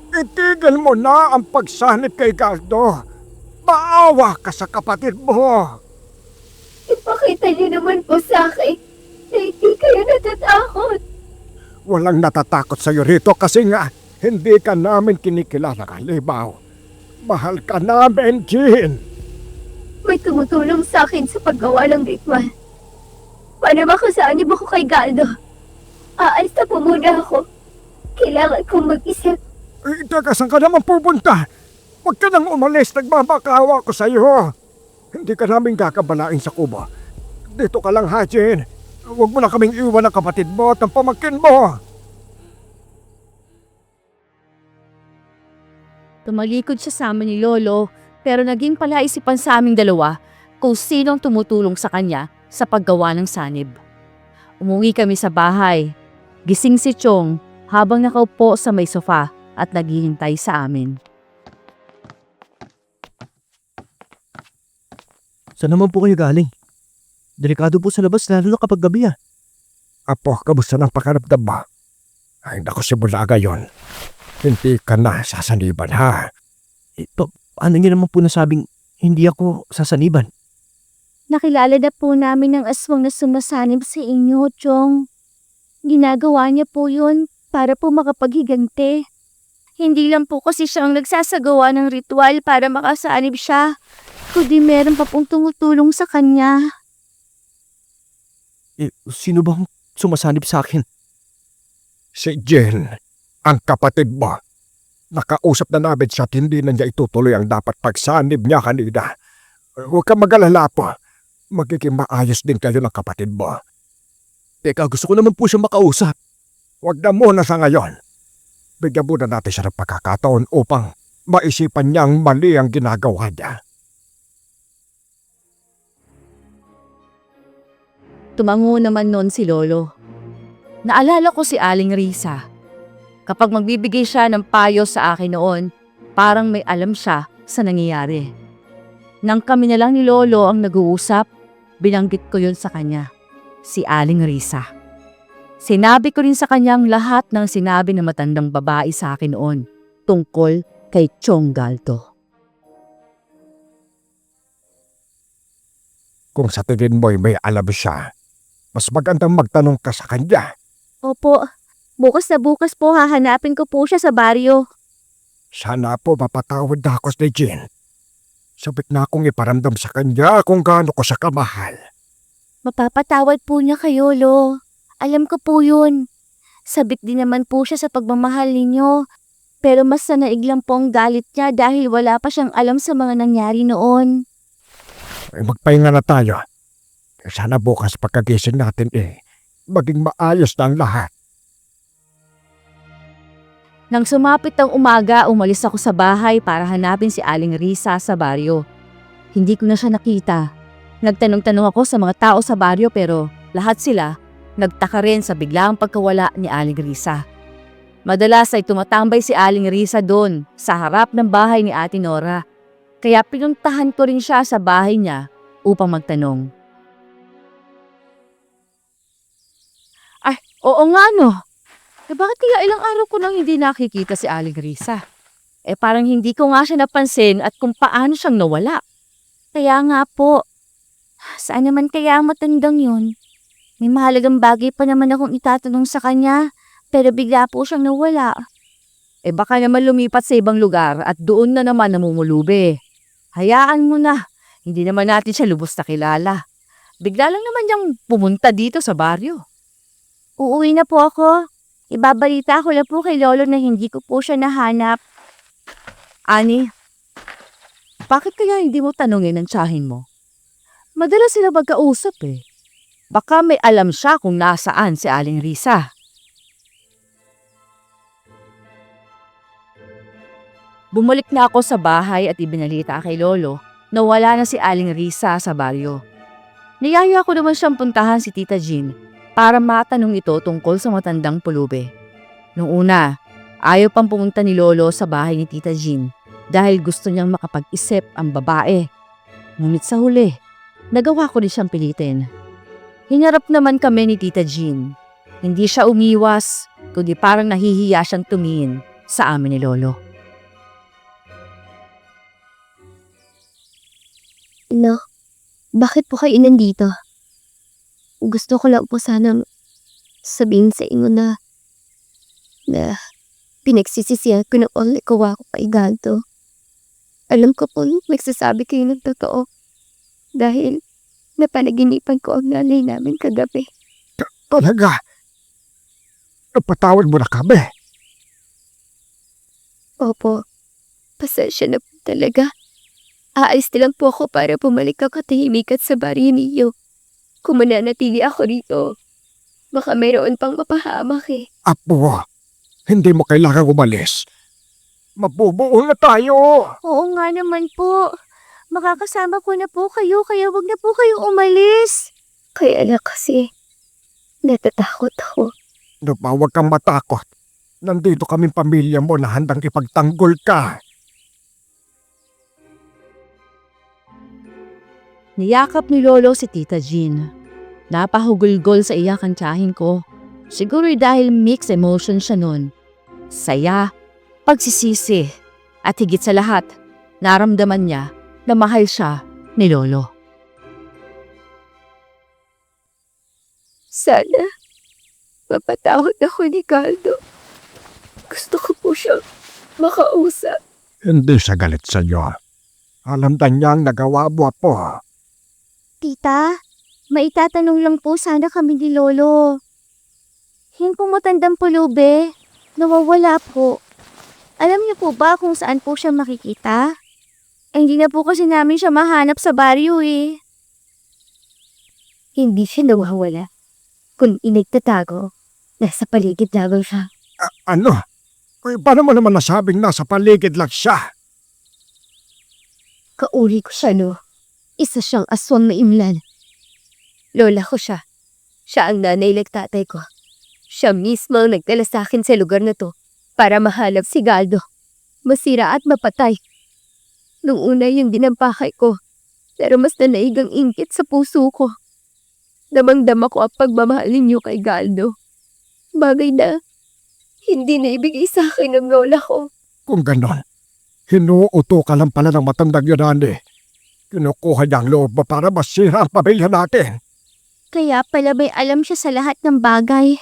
S3: Itigil mo na ang pagsanib kay Galdo. Maawa ka sa kapatid mo.
S5: Ipakita niyo naman po sa akin na hindi kayo natatakot.
S3: Walang natatakot sa'yo rito kasi nga hindi ka namin kinikilala, Halimaw. Mahal ka namin, Jean.
S5: May tumutulong sa akin sa paggawa ng ritual. Paano makasanib ako kay Galdo? Aalis na po muna ako. Kailangan kong mag-isip.
S3: Teka, saan ka naman pupunta? Huwag ka nang umalis, nagmamakawa ko sa'yo. Hindi ka namin kakabalain sa kubo. Dito ka lang, ha, Jean. Huwag mo na kaming iwan ng kapatid mo at ng pamangkin mo.
S1: Tumalikod siya sa amin ni Lolo, pero naging palaisipan sa aming dalawa kung sinong tumutulong sa kanya sa paggawa ng sanib. Umuwi kami sa bahay. Gising si Chong habang nakaupo sa may sofa at naghihintay sa amin.
S6: Saan naman po kayo galing? Delikado po sa labas lalo na kapag gabi
S3: Apo, kamusta ng pakaramdam mo? Ay, naku, simula ngayon. Hindi ka na sasaniban, ha?
S6: Paano niyo naman po nasabing hindi ako sasaniban?
S5: Nakilala na po namin ang aswang na sumasanib sa inyo, Chong. Ginagawa niya po yun para po makapaghiganti. Hindi lang po kasi siyang nagsasagawa ng ritual para makasanib siya, kundi meron pa pong tumutulong sa kanya.
S6: Sino bang sumasanib sa akin?
S3: Si Jean, ang kapatid mo. Nakausap na namin siya at hindi na niya itutuloy ang dapat pagsanib niya kanina. Huwag kang mag-alala po. Magiging maayos din kayo ng kapatid mo.
S6: Teka, gusto ko naman po siya makausap.
S3: Huwag na muna sa ngayon. Bigyan muna natin siya ng pagkakataon upang maisipan niyang mali ang ginagawa niya.
S1: Tumango naman noon si Lolo. Naalala ko si Aling Risa. Kapag magbibigay siya ng payo sa akin noon, parang may alam siya sa nangyayari. Nang kami na lang ni Lolo ang nag-uusap, binanggit ko yun sa kanya, si Aling Risa. Sinabi ko rin sa kanyang lahat ng sinabi ng matandang babae sa akin noon tungkol kay Chong Galdo.
S3: Kung sa tingin mo'y may alam siya, mas magandang magtanong ka sa kanya.
S5: Opo, bukas na bukas po hahanapin ko po siya sa baryo.
S3: Sana po mapatawad na ako ni Jean. Sabik na akong iparamdam sa kanya kung gaano ko siya kamahal.
S5: Mapapatawad po niya kayo, Lo. Alam ko po yun. Sabik din naman po siya sa pagmamahal ninyo. Pero mas sanaig lang po ang galit niya dahil wala pa siyang alam sa mga nangyari noon.
S3: Ay, magpahinga na tayo. Sana bukas pagkagising natin maging maayos na ang lahat.
S1: Nang sumapit ang umaga, umalis ako sa bahay para hanapin si Aling Risa sa baryo. Hindi ko na siya nakita. Nagtanong-tanong ako sa mga tao sa baryo pero lahat sila nagtaka rin sa biglaang pagkawala ni Aling Risa. Madalas ay tumatambay si Aling Risa doon sa harap ng bahay ni Ate Nora. Kaya pinuntahan ko rin siya sa bahay niya upang magtanong. Oo nga no. Bakit kaya ilang araw ko nang hindi nakikita si Aling Risa? Parang hindi ko nga siya napansin at kung paano siyang nawala.
S5: Kaya nga po. Saan naman kaya ang matandang yun? May mahalagang bagay pa naman akong itatanong sa kanya, pero bigla po siyang nawala.
S1: Baka naman lumipat sa ibang lugar at doon na naman namumulubi. Hayaan mo na. Hindi naman natin siya lubos na kilala. Bigla lang naman niyang pumunta dito sa baryo.
S5: Uuwi na po ako. Ibabalita ko lang po kay Lolo na hindi ko po siya nahanap.
S1: Ani, bakit kaya hindi mo tanungin ang tiyahin mo? Madalas sila magkausap Baka may alam siya kung nasaan si Aling Risa. Bumalik na ako sa bahay at ibinalita kay Lolo na wala na si Aling Risa sa baryo. Niyaya ko naman siyang puntahan si Tita Jean para matanong ito tungkol sa matandang pulube. Noong una, ayaw pang pumunta ni Lolo sa bahay ni Tita Jean dahil gusto niyang makapag-isip ang babae. Ngunit sa huli, nagawa ko rin siyang pilitin. Hinarap naman kami ni Tita Jean. Hindi siya umiwas, kundi parang nahihiya siyang tumingin sa amin ni Lolo.
S5: No, bakit po kayo nandito? Gusto ko lang po sanang sabihin sa inyo na pinagsisisihan ko na ulit kawa ko kay Galdo. Alam ko po nagsasabi kayo ng totoo dahil napanaginipan ko ang nanay namin kagabi.
S3: Talaga? Napatawad mo na kami?
S5: Opo, pasensya na po talaga. Aalis na lang po ako para bumalik ang katahimikan sa baryo niyo. Kung mananatili ako rito, baka mayroon pang mapahamak
S3: Apo, hindi mo kailangang umalis. Mabubuo na tayo.
S5: Oo nga naman po. Makakasama ko na po kayo, kaya wag na po kayong umalis. Kaya na kasi, natatakot ako.
S3: Huwag kang matakot. Nandito kaming pamilya mo na handang ipagtanggol ka.
S1: Niyakap ni Lolo si Tita Jean. Napahugulgol sa iyak ang tiyahin ko. Siguro'y dahil mixed emotion siya nun. Saya, pagsisisi, at higit sa lahat, naramdaman niya na mahal siya ni Lolo.
S5: Sana, mapatawad ako ni Galdo. Gusto ko po siyang makausap.
S3: Hindi siya galit sa iyo. Alam na niyang nagawa mo, Apo.
S5: Tita, maitatanong lang po sana kami ni Lolo. Yung matandang pulube, nawawala po. Alam niyo po ba kung saan po siya makikita? Hindi na po kasi namin siya mahanap sa baryo Hindi siya nawawala. Kung inagtatago, nasa paligid lamang siya.
S3: Ano? Paano mo naman nasabing nasa paligid lang siya?
S5: Kauri ko siya, no? Isa siyang aswang na imlan. Lola ko siya. Siya ang nanay ng tatay ko. Siya mismo ang nagdala sa akin sa lugar na to para mahanap si Galdo. Masira at mapatay. Nung una yung dinampakay ko, pero mas nanaig ang ingkit sa puso ko. Damang-dama ko ang pagmamahal ninyo kay Galdo. Bagay na hindi na ibigay sa akin ng lola ko.
S3: Kung ganon, hinuuto ka lang pala ng matandang yunani. Kinukuha niya ang loob mo para masira ang pamilya natin.
S5: Kaya pala may alam siya sa lahat ng bagay.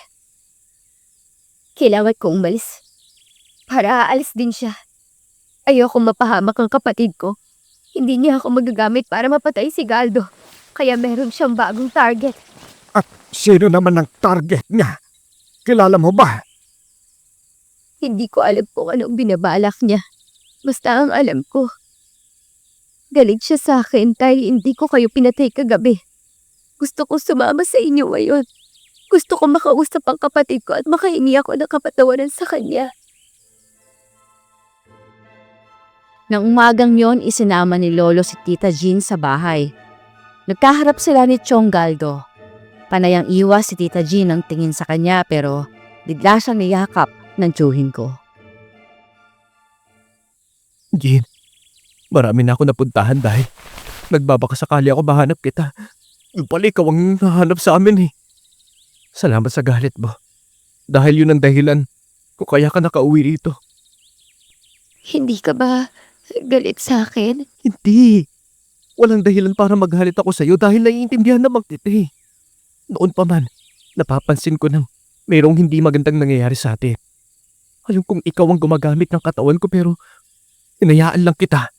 S5: Kailangan ko umalis. Para aalis din siya. Ayoko mapahamak ang kapatid ko. Hindi niya ako magagamit para mapatay si Galdo. Kaya meron siyang bagong target.
S3: At sino naman ang target niya? Kilala mo ba?
S5: Hindi ko alam kung anong binabalak niya. Basta ang alam ko, galit siya sa akin dahil hindi ko kayo pinatay kagabi. Gusto ko sumama sa inyo ngayon. Gusto ko makausap ang kapatid ko at makahingi ako ng kapatawaran sa kanya.
S1: Nang umagang yon, isinama ni Lolo si Tita Jean sa bahay. Nagkaharap sila ni Chong Galdo. Panayang iwas si Tita Jean ang tingin sa kanya pero bigla siyang niyakap ng tiyuhin ko.
S6: Jean, marami na ako napuntahan dahil nagbabakasakali ako mahanap kita. Yung pala ikaw ang nahanap sa amin Salamat sa galit mo. Dahil yun ang dahilan kung kaya ka nakauwi rito.
S5: Hindi ka ba galit sa akin?
S6: Hindi. Walang dahilan para maghalit ako sa'yo dahil naiintindihan naman kita eh. Noon pa man, napapansin ko nang mayroong hindi magandang nangyayari sa atin. Alam kong ikaw ang gumagamit ng katawan ko pero hinayaan lang kita.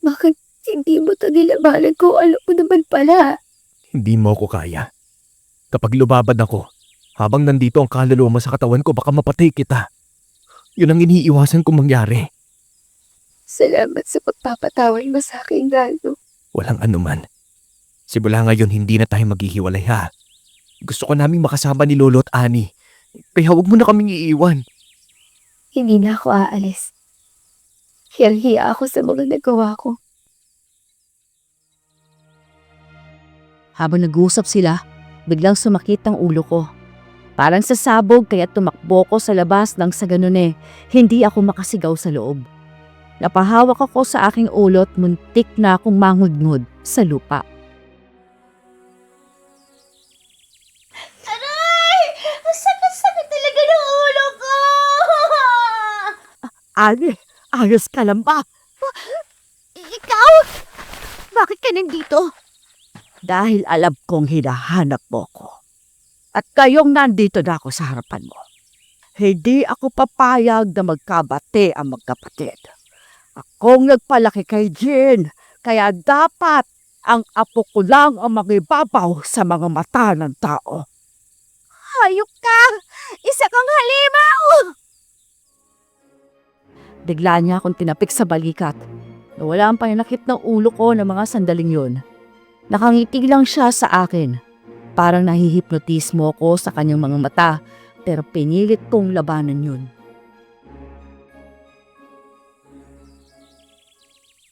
S5: Bakit hindi mo ito nilabanan ko? Alam mo naman pala.
S6: Hindi mo ako kaya. Kapag lumabad ako, habang nandito ang kaluluwa mo sa katawan ko, baka mapatay kita. Yun ang iniiwasan kong mangyari.
S5: Salamat sa pagpapatawad mo sa akin, Galdo.
S6: Walang anuman. Simula ngayon, hindi na tayo maghihiwalay ha. Gusto ko naming makasama ni Lolo at Ani. Kaya huwag mo na kaming iiwan.
S5: Hindi na ako aalis. Hiyang-hiya ako sa mga nagawa ko.
S1: Habang nag-uusap sila, biglang sumakit ang ulo ko. Parang sasabog kaya tumakbo ko sa labas nang sa ganun hindi ako makasigaw sa loob. Napahawak ako sa aking ulo at muntik na akong mangudngod sa lupa.
S5: Aray! Ang sakit-sakit talaga ng ulo ko!
S4: Ani, ayos ka lang ba?
S5: Ikaw? Bakit ka nandito?
S4: Dahil alam kong hinahanap mo ko. At kayong nandito na ako sa harapan mo. Hindi ako papayag na magkabate ang magkapatid. Akong nagpalaki kay Jean, kaya dapat ang apo ko lang ang magibabaw sa mga mata ng tao.
S5: Hayop ka! Isa kang halimaw!
S1: Bigla niya akong tinapik sa balikat. Nawala ang pananakit ng ulo ko ng mga sandaling yun. Nakangiti lang siya sa akin. Parang nahihipnotismo ako sa kanyang mga mata, pero pinilit kong labanan yun.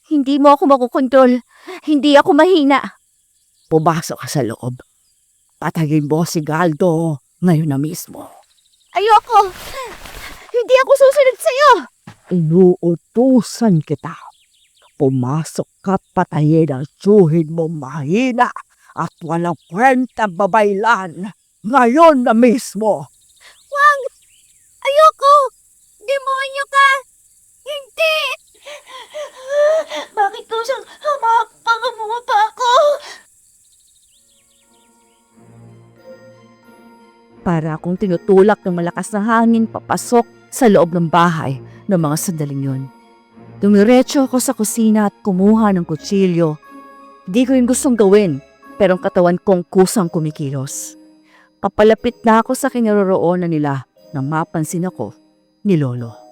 S5: Hindi mo ako makukontrol. Hindi ako mahina.
S4: Pumasok ka sa loob. Patayin mo si Galdo ngayon na mismo.
S5: Ayoko! Hindi ako susunod sa'yo!
S4: Inuutusan kita. Pumasok ka at patayin ang tsuhin mo mahina at walang kwentang babaylan ngayon na mismo.
S5: Wag! Ayoko! Demonyo ka! Hindi! Bakit ko siyang hamakpangamuha pa ako?
S1: Para akong tinutulak ng malakas na hangin papasok sa loob ng bahay ng mga sandaling yun. Dumiretso ako sa kusina at kumuha ng kutsilyo. Hindi ko yun gustong gawin, pero ang katawan kong kusang kumikilos. Papalapit na ako sa kinaroroonan nila nang mapansin ako ni Lolo.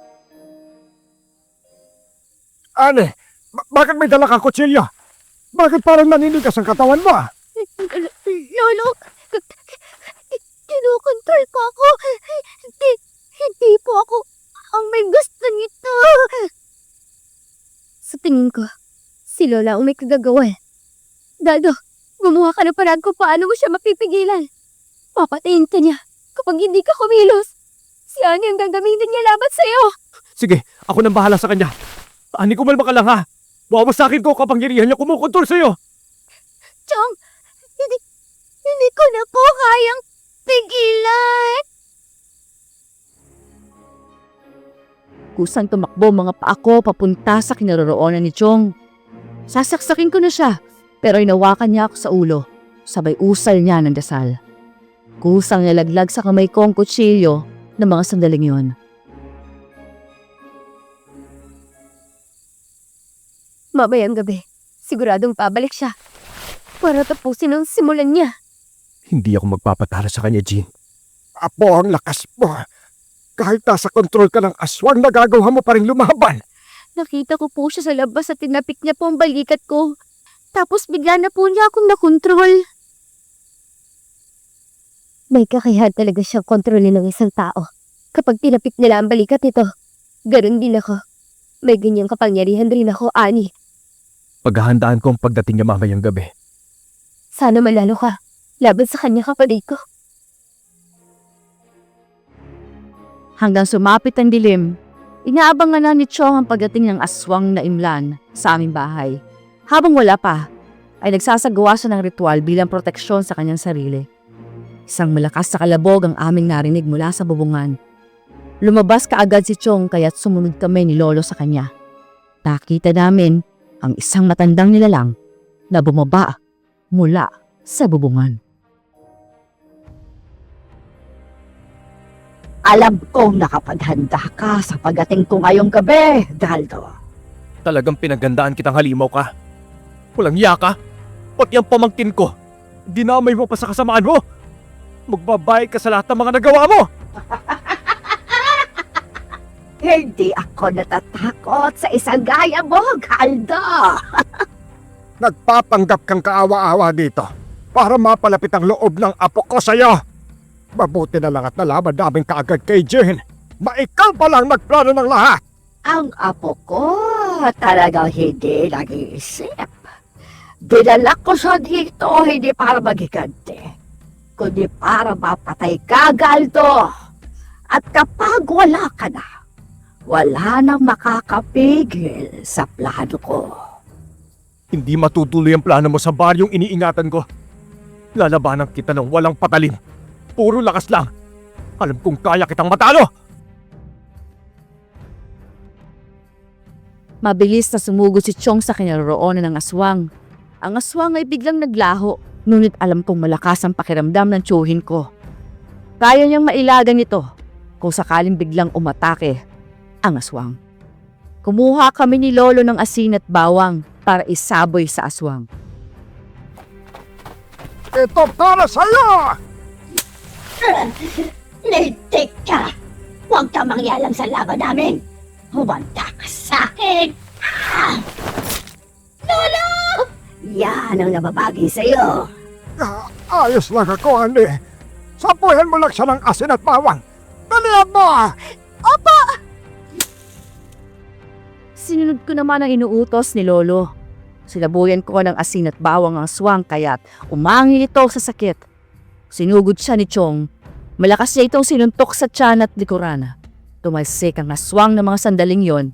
S3: Ane, bakit may dala kang kutsilyo? Bakit parang naninigas ang katawan mo?
S5: Lolo, kinukontrol ko ako. Hindi po ako ang may gusto nito. Sa tingin ko, si Lola ang may kagagawa. Dado, gumawa ka ng paraan kung paano mo siya mapipigilan. Papatayin ka niya kapag hindi ka kumilos. Si Ani ang gagamitin niya laban sa'yo.
S6: Sige, ako nang bahala sa kanya. Ani, kumalma ka lang ha. Bawas sa akin ko kapangyarihan niya kumukontrol sa'yo.
S5: Chong, hindi ko na po kayang pigilan.
S1: Kusang tumakbo mga paa ko papunta sa kinaroroonan ni Chong. Sasaksakin ko na siya, pero inawakan niya ako sa ulo. Sabay usal niya ng dasal. Kusang nalaglag sa kamay ko ang kutsilyo ng mga sandaling yon.
S5: Mamayang gabi, siguradong pabalik siya. Para tapusin ang simulan niya.
S6: Hindi ako magpapatalo sa kanya, Jean.
S3: Apo, ang lakas mo. Kahit nasa kontrol ka ng aswang, nagagawa mo pa rin lumaban.
S5: Nakita ko po siya sa labas at tinapik niya po ang balikat ko. Tapos bigla na po niya akong nakontrol. May kakayahan talaga siyang kontrolin ng isang tao. Kapag tinapik nila ang balikat nito, ganun din ako. May ganyang kapangyarihan rin ako, Ani.
S6: Paghahandaan ko ang pagdating niya mamayang gabi.
S5: Sana malalo ka. Laban sa kanya kapatid ko.
S1: Hanggang sumapit ang dilim, inaabangan na ni Chong ang pagdating ng aswang na imlan sa aming bahay. Habang wala pa, ay nagsasagawa siya ng ritual bilang proteksyon sa kanyang sarili. Isang malakas na kalabog ang aming narinig mula sa bubungan. Lumabas kaagad si Chong kaya't sumunod kami ni Lolo sa kanya. Nakita namin ang isang matandang nilalang na bumaba mula sa bubungan.
S4: Alam kong nakapaghanda ka sa pagdating ko ngayong gabi, Galdo.
S6: Talagang pinagandaan kitang halimaw ka. Walang iya ka. Pati ang pamangkin ko. Dinamay mo pa sa kasamaan mo. Magbabayad ka sa lahat ng mga nagawa mo.
S4: Hindi ako natatakot sa isang gaya mo, Galdo.
S3: Nagpapanggap kang kaawa-awa dito para mapalapit ang loob ng apo ko sa'yo. Mabuti na lang at nalaman namin kaagad kay Jane. Maikaw pa lang nagplano ng lahat.
S4: Ang apo ko talagang hindi nag-iisip. Dinala ko siya dito hindi para magiganti, kundi para mapatay ka, Galdo. At kapag wala ka na, wala nang makakapigil sa plano ko.
S6: Hindi matutuloy ang plano mo sa baryong iniingatan ko. Lalabanan kita ng walang patalim. Puro lakas lang. Alam kong kaya kitang matalo.
S1: Mabilis na sumugod si Chong sa kinaroroonan ng aswang. Ang aswang ay biglang naglaho, ngunit alam kong malakas ang pakiramdam ng tiyuhin ko. Kaya niyang mailagan ito kung sakaling biglang umatake ang aswang. Kumuha kami ni Lolo ng asin at bawang para isaboy sa aswang.
S3: Ito para sa'yo!
S4: Lintik ka! Huwag ka mangyalam sa laban namin! Humanda ka sa akin! Lolo! Yan ang nababagi sa'yo!
S3: Ayos lang ako, Andy. Sapuhin mo lang siya ng asin at bawang. Dalihan mo!
S1: Sinunod ko naman ang inuutos ni Lolo. Sinabuyan ko ng asin at bawang ang aswang kaya't umangil ito sa sakit. Sinugod siya ni Chong. Malakas niya itong sinuntok sa tiyan at likuran. Tumalsik ang aswang ng mga sandaling yon,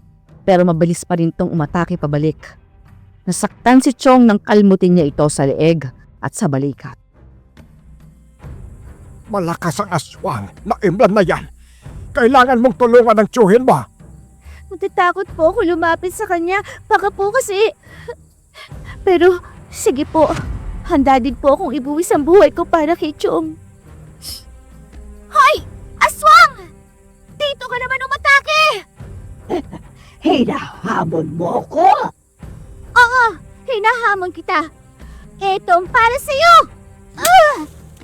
S1: pero mabilis pa rin itong umatake pabalik. Nasaktan si Chong nang kalmutin niya ito sa leeg at sa balikat.
S3: Malakas ang aswang na imlan na yan. Kailangan mong tulungan ng tiyuhin mo.
S5: Natatakot po ako lumapit sa kanya. Baka po kasi... Pero, sige po. Handa din po akong ibuwis ang buhay ko para kay Chong. Hoy! Aswang! Dito ka naman umatake!
S4: Hinahamon mo ko?
S5: Oo! Hinahamon kita. Eto ang para sa'yo!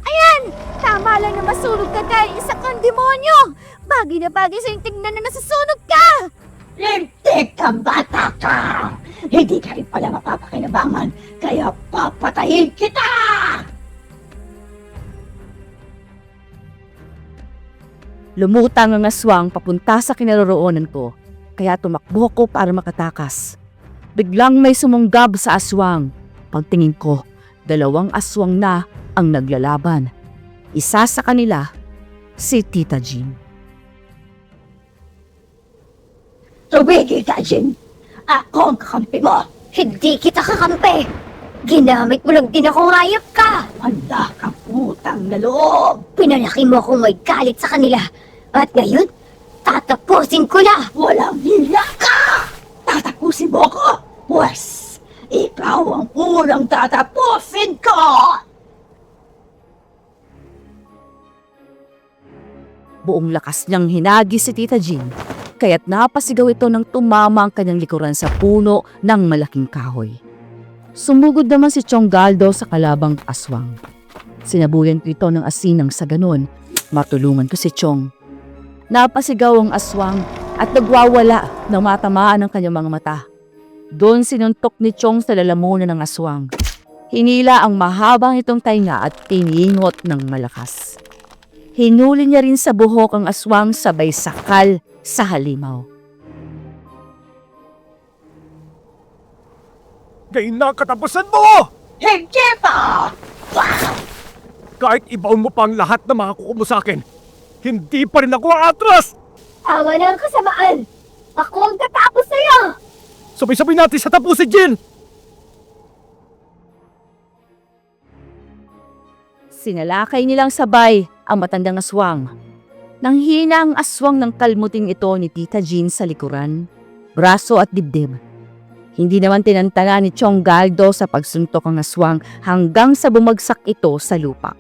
S5: Ayan! Tama lang na masunog ka dahil isa kang demonyo! Bagay na bagay sa'yung tingnan na nasasunog ka!
S4: Lintik kang bata ka! Hindi ka rin pala mapapakinabangan, kaya papatayin kita!
S1: Lumutang ang aswang papunta sa kinaroroonan ko, kaya tumakbo ko para makatakas. Biglang may sumunggab sa aswang. Pagtingin ko, 2 aswang na ang naglalaban. Isa sa kanila, si Tita Jean.
S4: Tumigil ka, Jin! Ako ang kakampi mo!
S5: Hindi kita kakampi! Ginamit mo lang din akong hayop ka!
S4: Handa ka putang na loob!
S5: Pinalaki mo akong may galit sa kanila. At ngayon, tatapusin ko na!
S4: Walang hiya ka! Tatapusin mo ko! Pwes, ikaw ang unang tatapusin ko!
S1: Buong lakas niyang hinagi si Tita Jean, kaya't napasigaw ito nang tumama ang kanyang likuran sa puno ng malaking kahoy. Sumugod naman si Chong Galdo sa kalabang aswang. Sinabuyan ko ito ng asin nang sa ganon, matulungan ko si Chong. Napasigaw ang aswang at nagwawala nang matamaan ang kanyang mga mata. Doon sinuntok ni Chong sa lalamunan ng aswang. Hinila ang mahabang itong tainga at tiningot ng malakas. Hinuli niya rin sa buhok ang aswang sabay sakal sa halimaw.
S6: Ngayon na ang katapusan mo!
S4: Hindi pa!
S6: Kahit ibaon mo pa ang lahat na makakuha mo sa akin, hindi pa rin ako aatras!
S5: Tama na ang kasamaan! Ako ang tatapos sa'yo!
S6: Sabay-sabay natin sa tapusin, Jin!
S1: Sinalakay nilang sabay ang matandang aswang. Nanghina ang aswang ng kalmuting ito ni Tita Jean sa likuran, braso at dibdib. Hindi naman tinantala ni Chong Galdo sa pagsuntok ang aswang hanggang sa bumagsak ito sa lupa.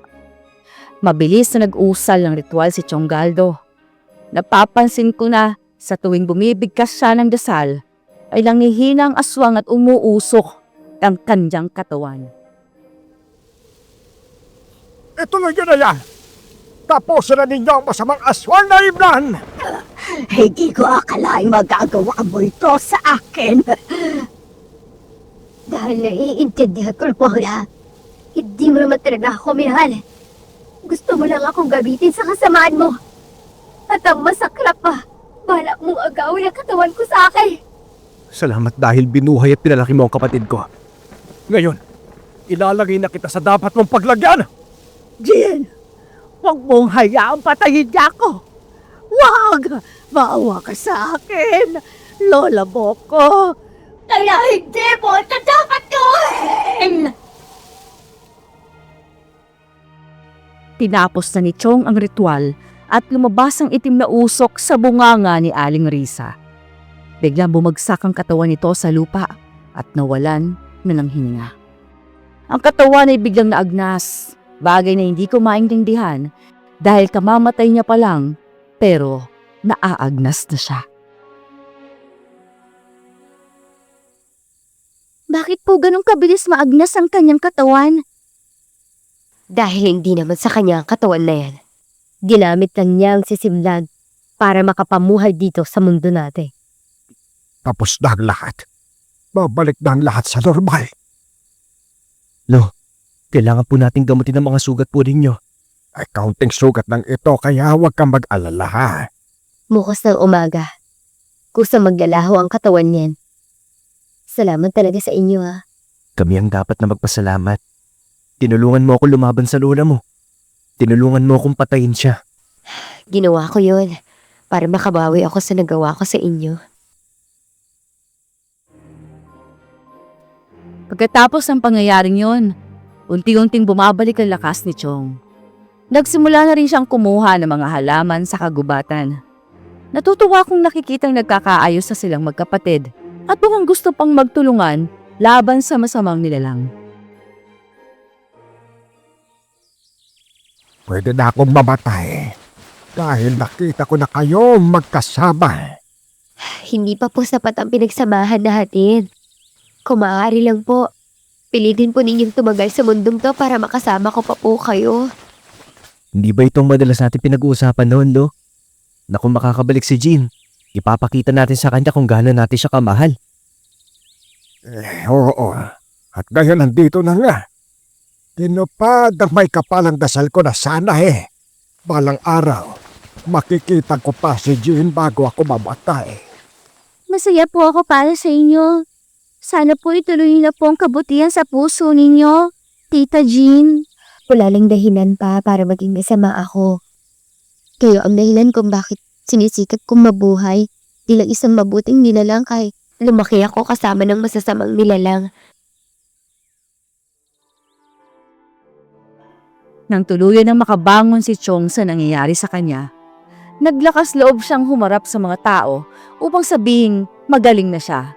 S1: Mabilis na nag-usal ng ritual si Chong Galdo. Napapansin ko na sa tuwing bumibigkas siya ng dasal, ay nanghihina ang aswang at umuusok ang kanyang katawan.
S3: Ituloy nyo na yan! Tapusin na ninyo ang masamang aswang na ibnan!
S4: Hindi ko akalaing magagawa mo ito sa akin.
S5: Dahil naiintindihan ko, Lola. Hindi mo naman talaga ako minahal. Gusto mo lang akong gamitin sa kasamaan mo. At ang masakla pa, balak mong agawin ang katawan ko sa akin.
S6: Salamat dahil binuhay at pinalaki mo ang kapatid ko. Ngayon, ilalagay na kita sa dapat mong paglagyan!
S4: Jean, huwag mong hayaang patayin niya ako. Huwag! Maawa ka sa akin. Lola mo ko.
S5: Kaya hindi mo ito dapat gawin!
S1: Tinapos na ni Chong ang ritual at lumabas ang itim na usok sa bunganga ni Aling Risa. Biglang bumagsak ang katawan nito sa lupa at nawalan na ng hininga. Ang katawan ay biglang naagnas, bagay na hindi ko maintindihan dahil kamamatay niya pa lang pero naaagnas na siya.
S5: Bakit po ganun kabilis maagnas ang kanyang katawan? Dahil hindi naman sa kanya ang katawan na yan. Ginamit lang niya ang sisimlag para makapamuhay dito sa mundo natin.
S3: Tapos na ang lahat. Babalik na ang lahat sa normal.
S6: Kailangan po nating gamutin ang mga sugat po ninyo.
S3: Ay, kaunting sugat ng ito kaya huwag kang mag-alala ha.
S5: Bukas ng umaga, kusang maglalaho ang katawan niyan. Salamat talaga sa inyo ha.
S6: Kami ang dapat na magpasalamat. Tinulungan mo ako lumaban sa lola mo. Tinulungan mo akong patayin siya.
S5: Ginawa ko yun para makabawi ako sa nagawa ko sa inyo.
S1: Pagkatapos ng pangyayaring yon, unti-unting bumabalik ang lakas ni Chong. Nagsimula na rin siyang kumuha ng mga halaman sa kagubatan. Natutuwa kong nakikitang nagkakaayos na silang magkapatid at mukhang gusto pang magtulungan laban sa masamang nilalang.
S3: Pwede na akong mamatay. Dahil nakita ko na kayo magkasama.
S5: Hindi pa po sapat ang pinagsamahan natin. Kung maaari lang po, pilitin po ninyong tumagal sa mundong to para makasama ko pa po kayo.
S6: Hindi ba itong madalas natin pinag-uusapan noon, Lo? Na kung makakabalik si Jean, ipapakita natin sa kanya kung gaano natin siya kamahal.
S3: Oo. At ngayon nandito na nga. Tinupad ang may kapalang dasal ko na sana balang araw, makikita ko pa si Jean bago ako mamatay.
S5: Masaya po ako para sa inyo. Sana po ituloy na po ang kabutihan sa puso ninyo, Tita Jean. Wala lang dahilan pa para maging masama ako. Kayo ang dahilan kung bakit sinisikap kong mabuhay. Di lang isang mabuting nilalang kay lumaki ako kasama ng masasamang nilalang.
S1: Nang tuluyan ng makabangon si Chong sa nangyayari sa kanya, naglakas loob siyang humarap sa mga tao upang sabihing magaling na siya.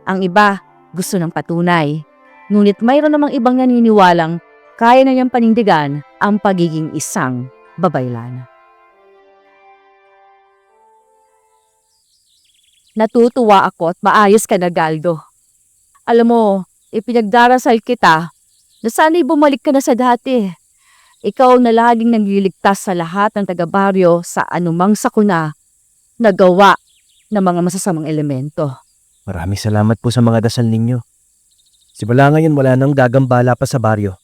S1: Ang iba gusto ng patunay, ngunit mayroon namang ibang naniniwalang kaya na niyang panindigan ang pagiging isang babaylan. Natutuwa ako at maayos ka na, Galdo. Alam mo, ipinagdarasal kita na sana'y bumalik ka na sa dati. Ikaw na laging nagliligtas sa lahat ng taga-baryo sa anumang sakuna na gawa ng mga masasamang elemento.
S6: Maraming salamat po sa mga dasal ninyo. Simula ngayon wala nang gagambala pa sa baryo.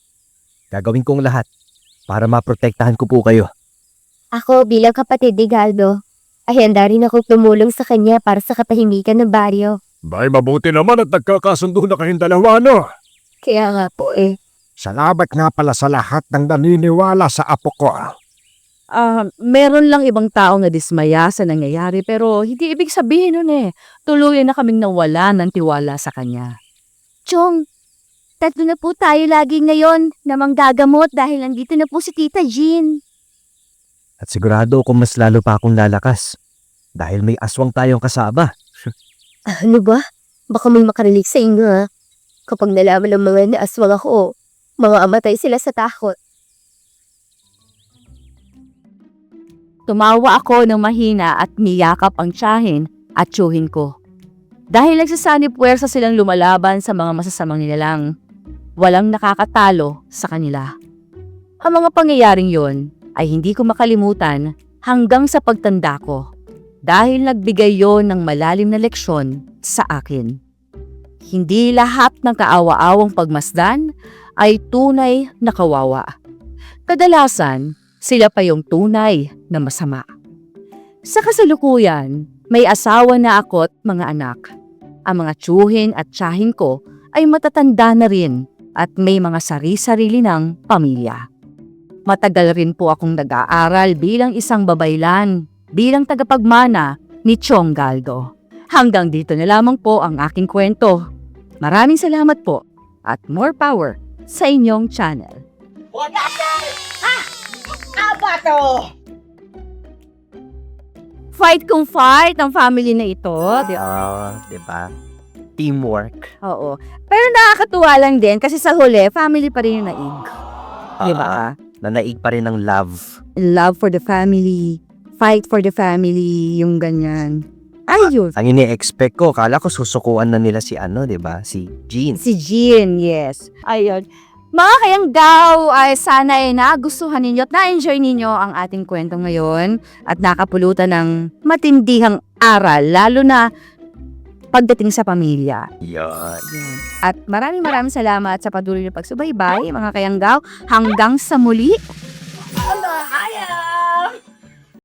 S6: Gagawin kong lahat para maprotektahan ko po kayo.
S5: Ako bilang kapatid ni Galdo, ay handa rin ako tumulong sa kanya para sa katahimikan ng baryo.
S3: Bay, mabuti naman at nagkakasundo na kayong dalawa, no?
S5: Kaya nga po
S3: Salamat nga pala sa lahat ng naniniwala sa apo ko.
S1: Meron lang ibang taong nadismaya sa nangyayari pero hindi ibig sabihin nun tuluyan na kaming nawala ng tiwala sa kanya.
S5: Chong, Tatlo na po tayo lagi ngayon na manggagamot dahil nandito na po si Tita Jean.
S2: At sigurado kung mas lalo pa akong lalakas. Dahil may aswang tayong kasama.
S5: Ano ba? Baka may makarinig sa inyo ha. Kapag nalaman ng mga naaswang ako, mga amatay sila sa takot.
S1: Tumawa ako ng mahina at niyakap ang tiyahin at tiyuhin ko. Dahil nagsasanib puwersa silang lumalaban sa mga masasamang nilalang. Walang nakakatalo sa kanila. Ang mga pangyayaring yon ay hindi ko makalimutan hanggang sa pagtanda ko. Dahil nagbigay yon ng malalim na leksyon sa akin. Hindi lahat ng kaawa-awang pagmasdan ay tunay na kawawa. Kadalasan, sila pa yung tunay na masama. Sa kasalukuyan, may asawa na ako at mga anak. Ang mga tiyuhin at tiyahin ko ay matatanda na rin at may mga sari-sarili ng pamilya. Matagal rin po akong nag-aaral bilang isang babaylan, bilang tagapagmana ni Chong Galdo. Hanggang dito na lamang po ang aking kwento. Maraming salamat po at more power sa inyong channel. Fight kung fight ang family na ito.
S2: Diba? Teamwork.
S1: Oo. Pero nakakatuwa lang din kasi sa huli, family pa rin yung naig. Diba?
S2: Nanaig pa rin ng love.
S1: Love for the family, fight for the family, yung ganyan. Ayun.
S2: Ang ini-expect ko, kala ko susukuan na nila si diba? Si Jean.
S1: Si Jean, yes. Ayun. Mga kayanggaw, ay sana ay nagustuhan ninyo at na-enjoy ninyo ang ating kwento ngayon at nakapulutan ng matindihang aral, lalo na pagdating sa pamilya.
S2: Yan.
S1: At maraming salamat sa patuloy na pagsubaybay, mga kayanggaw. Hanggang sa muli,